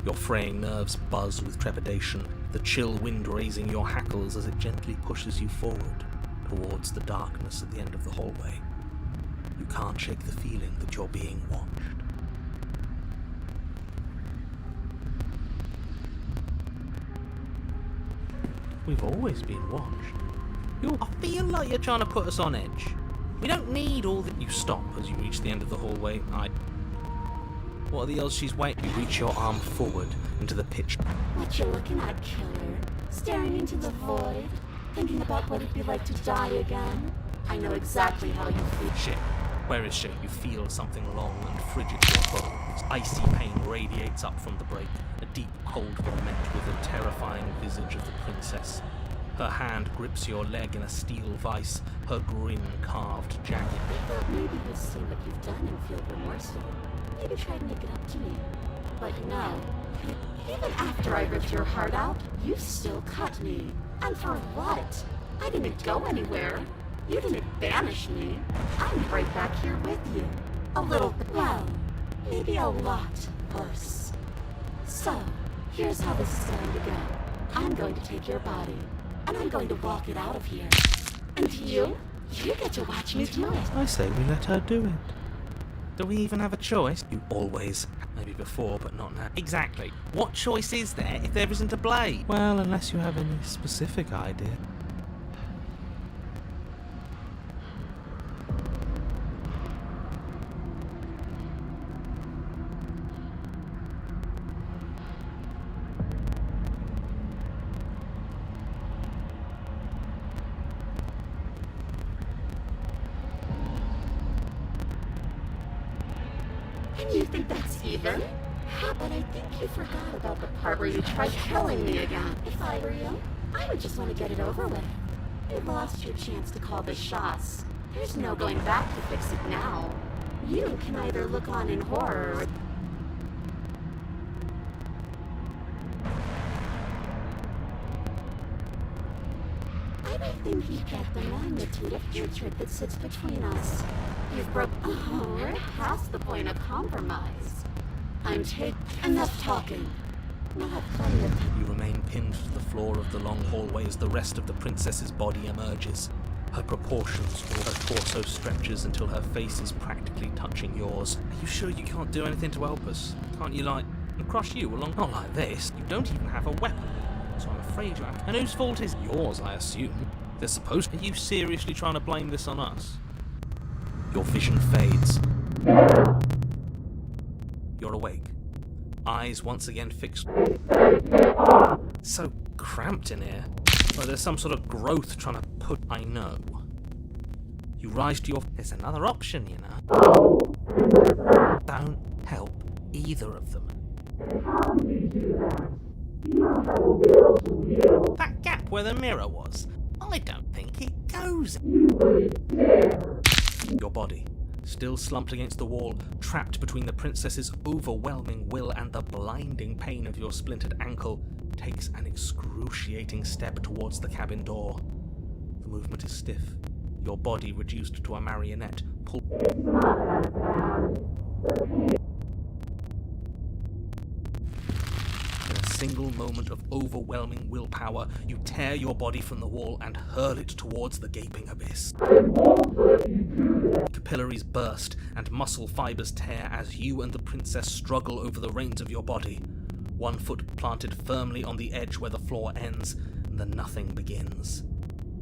Your fraying nerves buzz with trepidation, the chill wind raising your hackles as it gently pushes you forward towards the darkness at the end of the hallway. You can't shake the feeling that you're being watched. We've always been watched. I feel like you're trying to put us on edge. We don't need all that. You stop as you reach the end of the hallway. What are the odds she's waiting? You reach your arm forward into the pitch. What you looking at, killer? Staring into the void? Thinking about what it'd be like to die again? I know exactly how you feel. Shit. Where is she? You feel something long and frigid to your bones. Icy pain radiates up from the break, a deep cold lament with the terrifying visage of the princess. Her hand grips your leg in a steel vice, her grin carved jagged. I thought maybe you'd see what you've done and feel remorseful. Maybe try to make it up to me. But no. Even after I ripped your heart out, you still cut me. And for what? I didn't go anywhere. You didn't banish me. I'm right back here with you. A little, well, maybe a lot worse. So, here's how this is going to go. I'm going to take your body, and I'm going to walk it out of here. And you get to watch me do it. I say we let her do it. Do we even have a choice? You always. Maybe before, but not now. Exactly. What choice is there if there isn't a blade? Well, unless you have any specific idea. And you think that's even? But I think you forgot about the part where you tried killing me again. If I were you, I would just want to get it over with. You lost your chance to call the shots. There's no going back to fix it now. You can either look on in horror or... I don't think you get the magnitude of hatred that sits between us. You've broke... Oh, we're past the point of compromise. Enough talking. We'll have plenty of time. You remain pinned to the floor of the long hallway as the rest of the princess's body emerges. Her proportions, or her torso stretches until her face is practically touching yours. Are you sure you can't do anything to help us? Can't you, crush you along? Not like this. You don't even have a weapon. So I'm afraid you have. And whose fault is yours, I assume? They're supposed to. Are you seriously trying to blame this on us? Your vision fades. You're awake. Eyes once again fixed. So cramped in here. Like there's some sort of growth trying to put. I know. You rise to your. There's another option, you know. Don't help either of them. That gap where the mirror was. I don't think it goes. Your body, still slumped against the wall, trapped between the princess's overwhelming will and the blinding pain of your splintered ankle, takes an excruciating step towards the cabin door. The movement is stiff, your body reduced to a marionette, pulled. In a single moment of overwhelming willpower, you tear your body from the wall and hurl it towards the gaping abyss. Capillaries burst and muscle fibers tear as you and the princess struggle over the reins of your body. One foot planted firmly on the edge where the floor ends, and the nothing begins.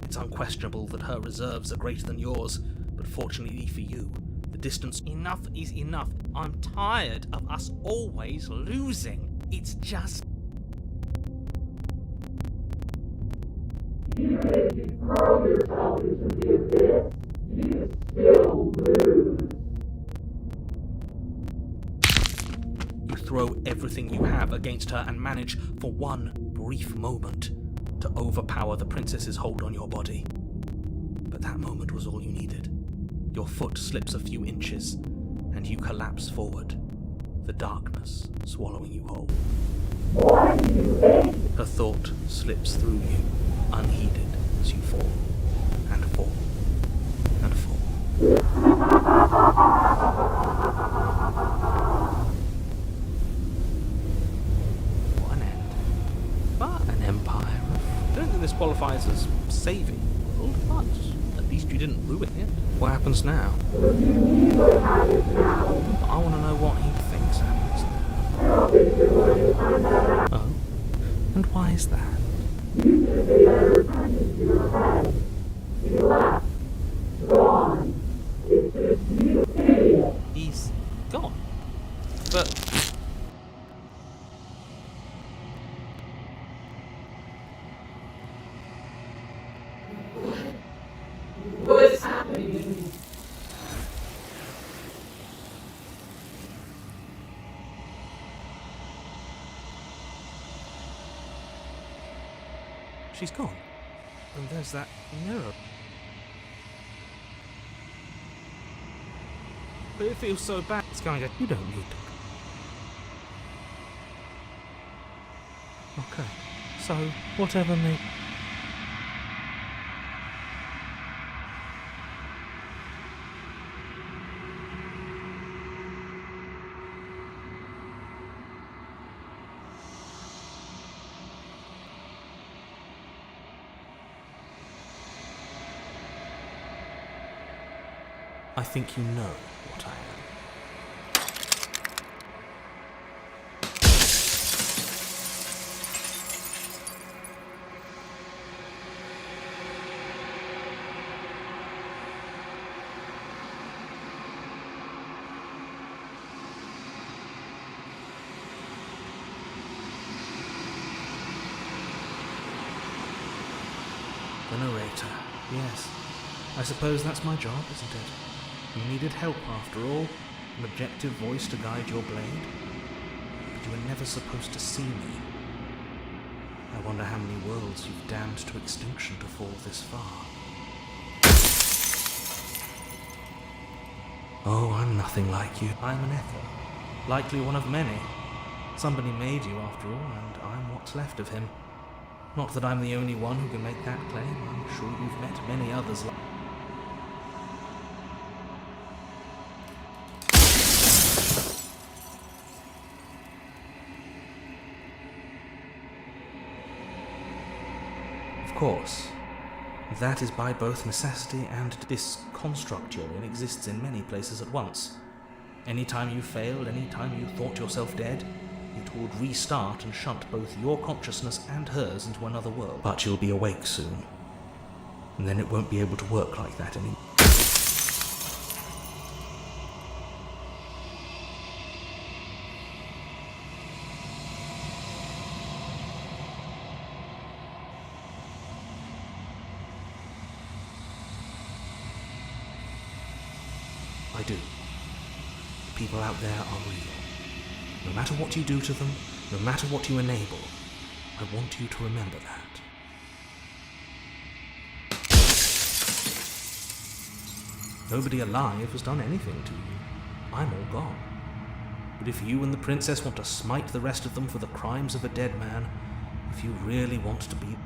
It's unquestionable that her reserves are greater than yours, but fortunately for you, the distance. Enough is enough. I'm tired of us always losing. It's just... Even if you throw yourself into the abyss, you still lose. You throw everything you have against her and manage, for one brief moment, to overpower the princess's hold on your body. But that moment was all you needed. Your foot slips a few inches, and you collapse forward, the darkness swallowing you whole. Her thought slips through you, unheeded, as you fall, and fall, and fall. this qualifies as saving the world, but at least you didn't ruin it. What happens now? I want to know what he thinks happens now. Oh? And why is that? He's gone. But... What's happening? she's gone. And there's that mirror. But it feels so bad. It's going to... You don't need to... Okay. So, whatever may... I think you know what I am. The narrator. Yes. I suppose that's my job, isn't it? You needed help after all, an objective voice to guide your blade. But you were never supposed to see me. I wonder how many worlds you've damned to extinction to fall this far. Oh, I'm nothing like you. I'm an echo. Likely one of many. Somebody made you after all, and I'm what's left of him. Not that I'm the only one who can make that claim. I'm sure you've met many others like... Of course, that is by both necessity and this construct you're in exists in many places at once. Any time you failed, any time you thought yourself dead, it would restart and shunt both your consciousness and hers into another world. But you'll be awake soon, and then it won't be able to work like that anymore. I do. The people out there are real. No matter what you do to them, no matter what you enable, I want you to remember that. Nobody alive has done anything to you. I'm all gone. But if you and the princess want to smite the rest of them for the crimes of a dead man, if you really want to be...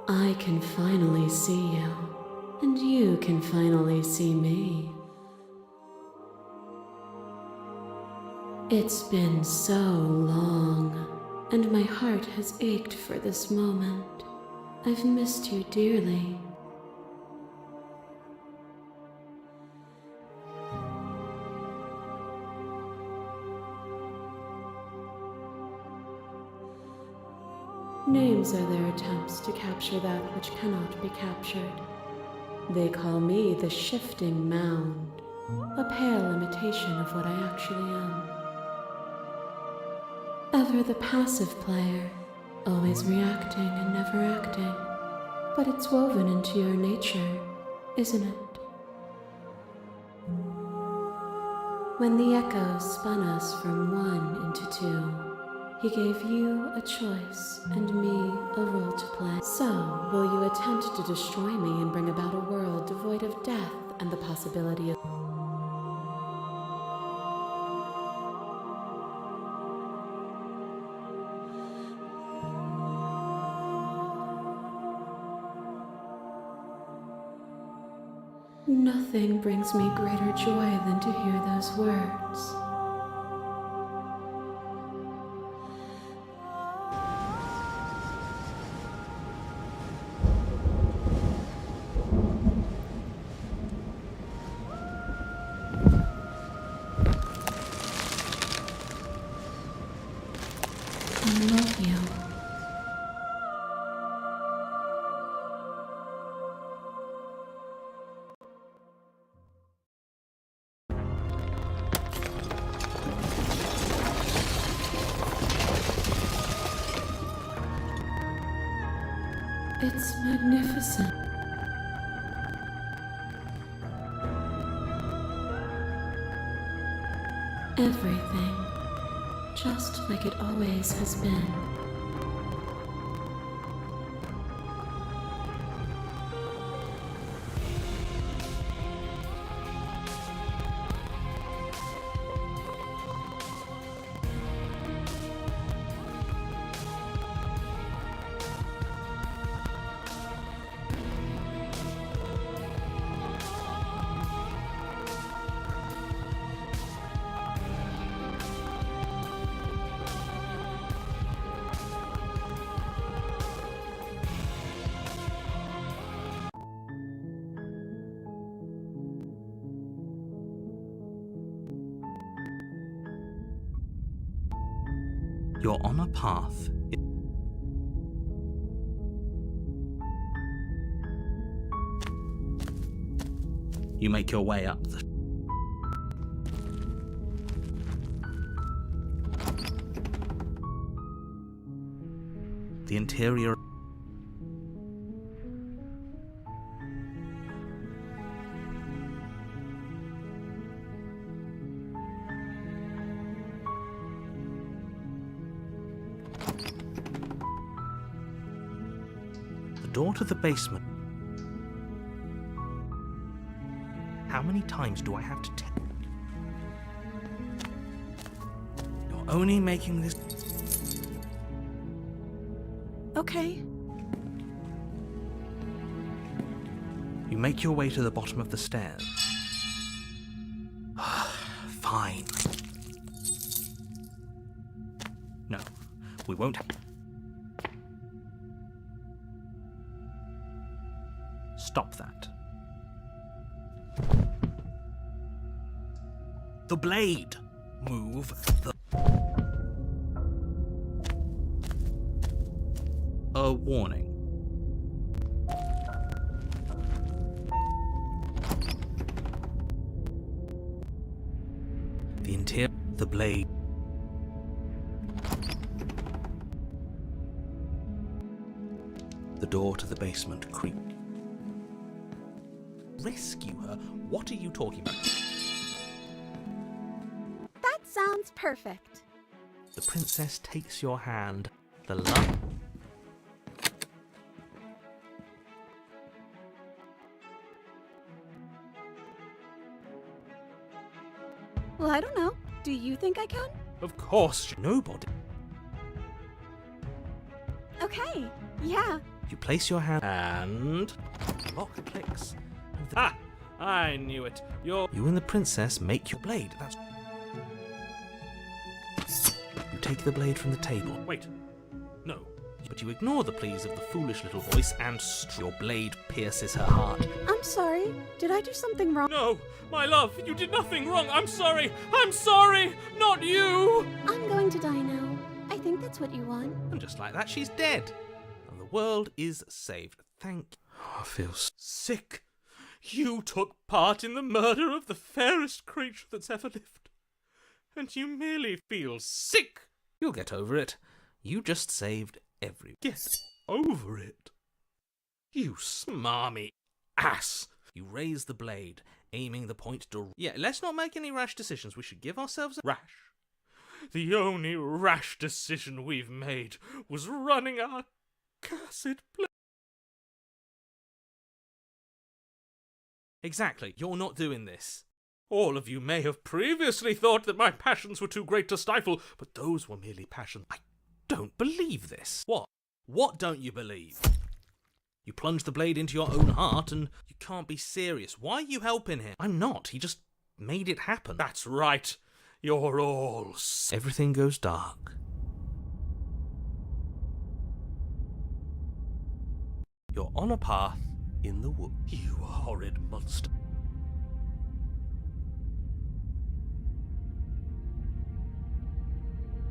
I can finally see you, and you can finally see me. It's been so long, and my heart has ached for this moment. I've missed you dearly. Names are their attempts to capture that which cannot be captured. They call me the Shifting Mound. a pale imitation of what I actually am. Ever the passive player, always reacting and never acting. But it's woven into your nature, isn't it? When the echoes spun us from one into two, he gave you a choice and me a role to play. So, will you attempt to destroy me and bring about a world devoid of death and the possibility of... Nothing brings me greater joy than to hear those words. I love you. It's magnificent. Everything, just like it always has been. You're on a path. You make your way up the interior. The door to the basement. How many times do I have to tell? You're only making this. Okay. You make your way to the bottom of the stairs. Fine. No, we won't. Stop that. The blade. Move the... A warning. The interior... The blade. The door to the basement creaked. Rescue her? What are you talking about? That sounds perfect. The princess takes your hand. The love... Well, I don't know. Do you think I can? Of course, nobody. Okay, yeah. You place your hand and... Lock clicks. Ah! I knew it. You and the princess make your blade. That's... You take the blade from the table. Wait. No. But you ignore the pleas of the foolish little voice and your blade pierces her heart. I'm sorry. Did I do something wrong? No! My love, you did nothing wrong. I'm sorry. I'm sorry. Not you! I'm going to die now. I think that's what you want. And just like that, she's dead. And the world is saved. Thank you. I feel sick. You took part in the murder of the fairest creature that's ever lived. And you merely feel sick. You'll get over it. You just saved everyone. Get over it. You smarmy ass. You raise the blade, aiming the point to... Yeah, let's not make any rash decisions. We should give ourselves a... Rash. The only rash decision we've made was running our cursed blade. Exactly. You're not doing this. All of you may have previously thought that my passions were too great to stifle, but those were merely passions. I don't believe this. What? What don't you believe? You plunge the blade into your own heart and you can't be serious. Why are you helping him? I'm not. He just made it happen. That's right. You're all... Everything goes dark. You're on a path in the wood. You horrid monster.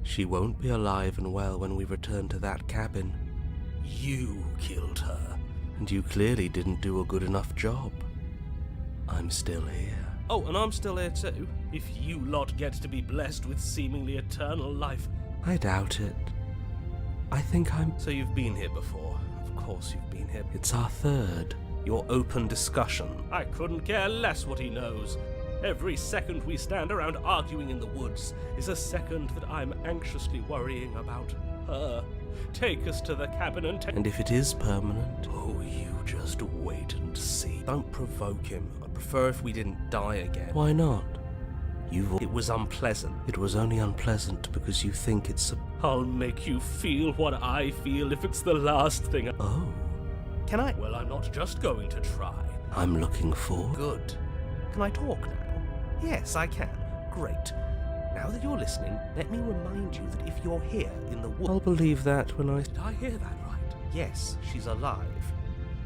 She won't be alive and well when we return to that cabin. You killed her. And you clearly didn't do a good enough job. I'm still here. Oh, and I'm still here too. If you lot get to be blessed with seemingly eternal life. I doubt it. I think I'm... So you've been here before. Of course you've been here. It's our third. Your open discussion. I couldn't care less what he knows. Every second we stand around arguing in the woods is a second that I'm anxiously worrying about her. Take us to the cabin and if it is permanent, oh, you just wait and see. Don't provoke him. I'd prefer if we didn't die again. Why not? It was unpleasant. It was only unpleasant because you think it's a... I'll make you feel what I feel if it's the last thing. Oh. Can I? Well, I'm not just going to try. I'm looking for... Good. Can I talk now? Yes, I can. Great. Now that you're listening, let me remind you that if you're here in the woods... I'll believe that when I... Did I hear that right? Yes, she's alive.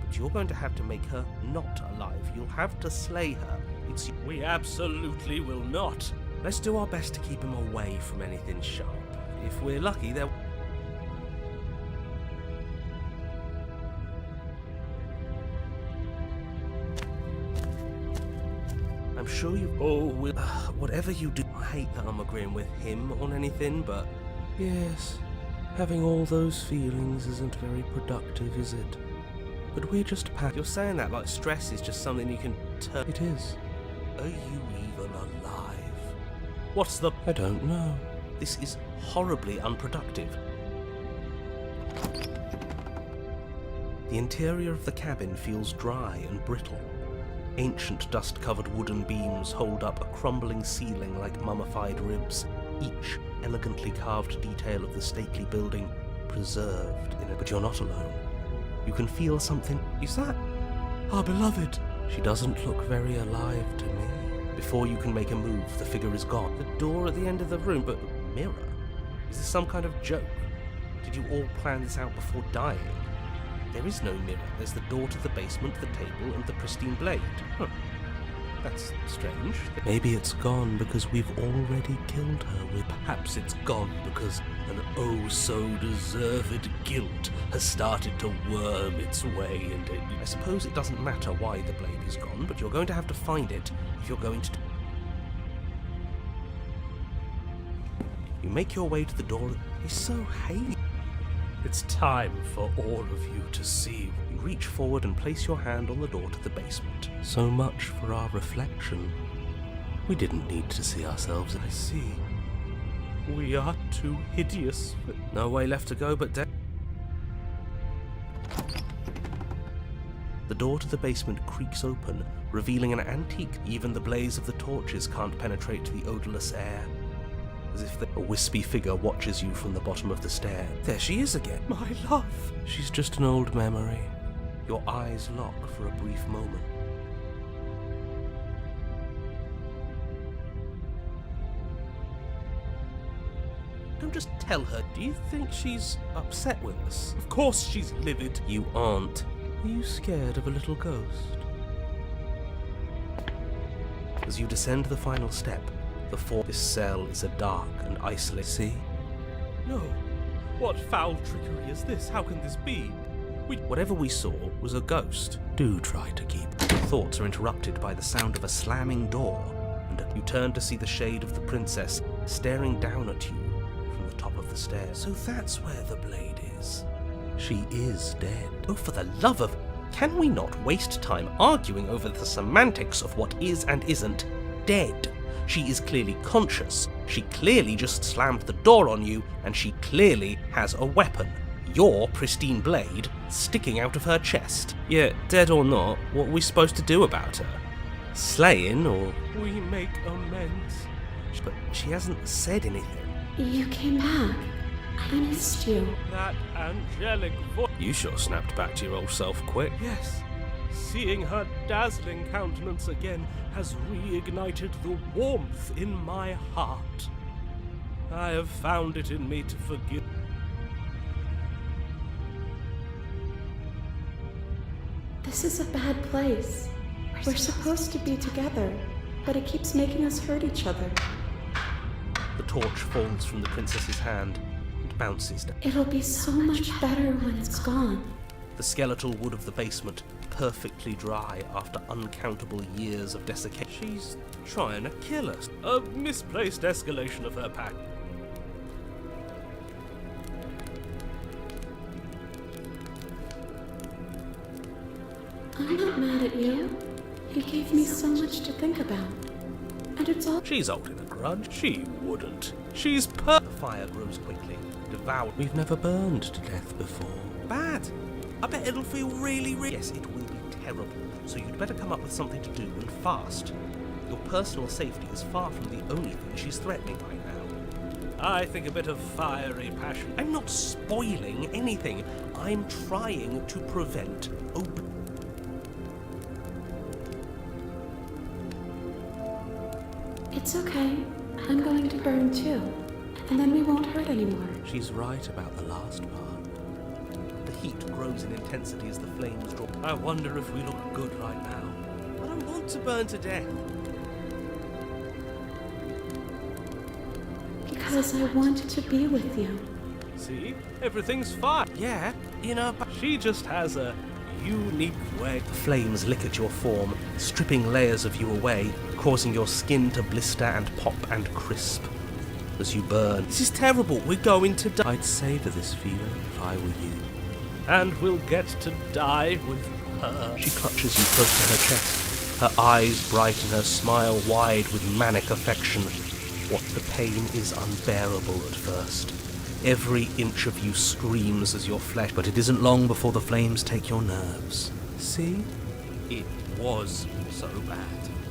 But you're going to have to make her not alive. You'll have to slay her. It's... We absolutely will not. Let's do our best to keep him away from anything sharp. If we're lucky, there... I'm sure you... Oh, whatever you do... I hate that I'm agreeing with him on anything, but... Yes, having all those feelings isn't very productive, is it? But we're just You're saying that like stress is just something you can turn... It is. Are you even alive? What's the... I don't know. This is horribly unproductive. The interior of the cabin feels dry and brittle. Ancient dust-covered wooden beams hold up a crumbling ceiling like mummified ribs, each elegantly carved detail of the stately building preserved in it. But you're not alone. You can feel something. Is that our beloved? She doesn't look very alive to me. Before you can make a move, the figure is gone. The door at the end of the room, but mirror? Is this some kind of joke? Did you all plan this out before dying? There is no mirror. There's the door to the basement, the table, and the pristine blade. Huh. That's strange. Maybe it's gone because we've already killed her. Perhaps it's gone because an oh-so-deserved guilt has started to worm its way into it. I suppose it doesn't matter why the blade is gone, but you're going to have to find it if you're going to... You make your way to the door. It's so hazy. It's time for all of you to see. You reach forward and place your hand on the door to the basement. So much for our reflection. We didn't need to see ourselves. I see. We are too hideous. No way left to go but down. The door to the basement creaks open, revealing an antique. Even the blaze of the torches can't penetrate the odorless air. As if a wispy figure watches you from the bottom of the stair. There she is again. My love. She's just an old memory. Your eyes lock for a brief moment. Don't just tell her. Do you think she's upset with us? Of course she's livid. You aren't. Are you scared of a little ghost? As you descend the final step, this cell is a dark and isolated... See? No. What foul trickery is this? How can this be? Whatever we saw was a ghost. Do try to keep... thoughts are interrupted by the sound of a slamming door, and you turn to see the shade of the princess staring down at you from the top of the stairs. So that's where the blade is. She is dead. Oh, for the love of... Can we not waste time arguing over the semantics of what is and isn't dead? She is clearly conscious. She clearly just slammed the door on you, and she clearly has a weapon. Your pristine blade sticking out of her chest. Yeah, dead or not, what are we supposed to do about her? Slaying, or... We make amends. But she hasn't said anything. You came back. I missed you. That angelic voice. You sure snapped back to your old self quick. Yes. Seeing her dazzling countenance again has reignited the warmth in my heart. I have found it in me to forgive. This is a bad place. We're supposed to be together, but it keeps making us hurt each other. The torch falls from the princess's hand and bounces down. It'll be so much better when it's gone. The skeletal wood of the basement perfectly dry after uncountable years of desiccation. She's trying to kill us. A misplaced escalation of her pack. I'm not mad at you. You gave me so much to think about. And it's all... She's holding a grudge. She wouldn't. She's Fire grows quickly, devoured. We've never burned to death before. Bad. I bet it'll feel really... Yes, it will be terrible. So you'd better come up with something to do, and fast. Your personal safety is far from the only thing she's threatening right now. I think a bit of fiery passion. I'm not spoiling anything. I'm trying to prevent open... It's okay. I'm going to burn too. And then we won't hurt anymore. She's right about the last part. The heat grows in intensity as the flames draw. I wonder if we look good right now. I don't want to burn to death. Because I wanted to be with you. See? Everything's fine. Yeah, but She just has a unique way. the flames lick at your form, stripping layers of you away, causing your skin to blister and pop and crisp as you burn. This is terrible. We're going to die. I'd savor this feeling if I were you. And we'll get to die with her. She clutches you close to her chest, her eyes bright and her smile wide with manic affection. What the pain is unbearable at first. Every inch of you screams as your flesh, but it isn't long before the flames take your nerves. See? It was so bad.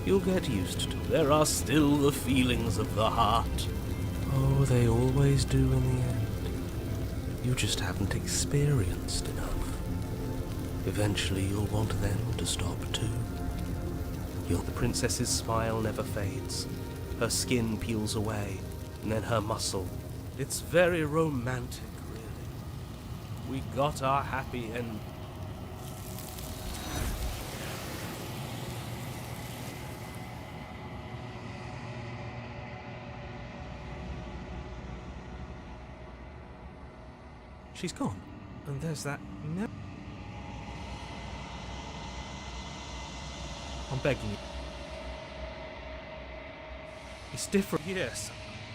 You'll get used to it. There are still the feelings of the heart. Oh, they always do in the end. You just haven't experienced enough. Eventually you'll want them to stop too. The princess's smile never fades. Her skin peels away, and then her muscle. It's very romantic, really. We got our happy end. She's gone, and there's that I'm begging you. It's different. Yes.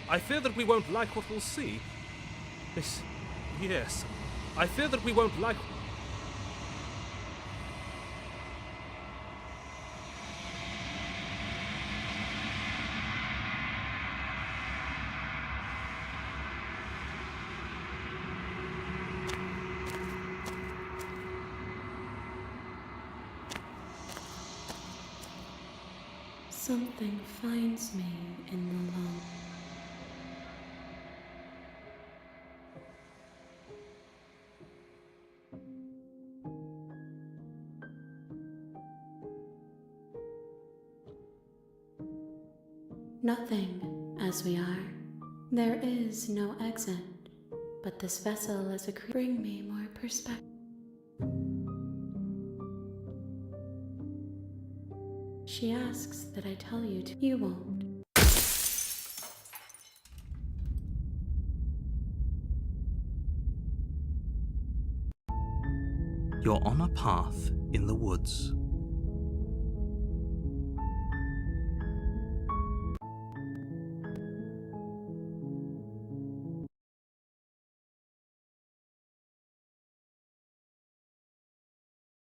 I fear that we won't like what we'll see. Yes. I fear that we won't like... Something finds me in the lung. Nothing, as we are. There is no exit, but this vessel is a bring me more perspective. She asks that I tell you to. You won't. You're on a path in the woods.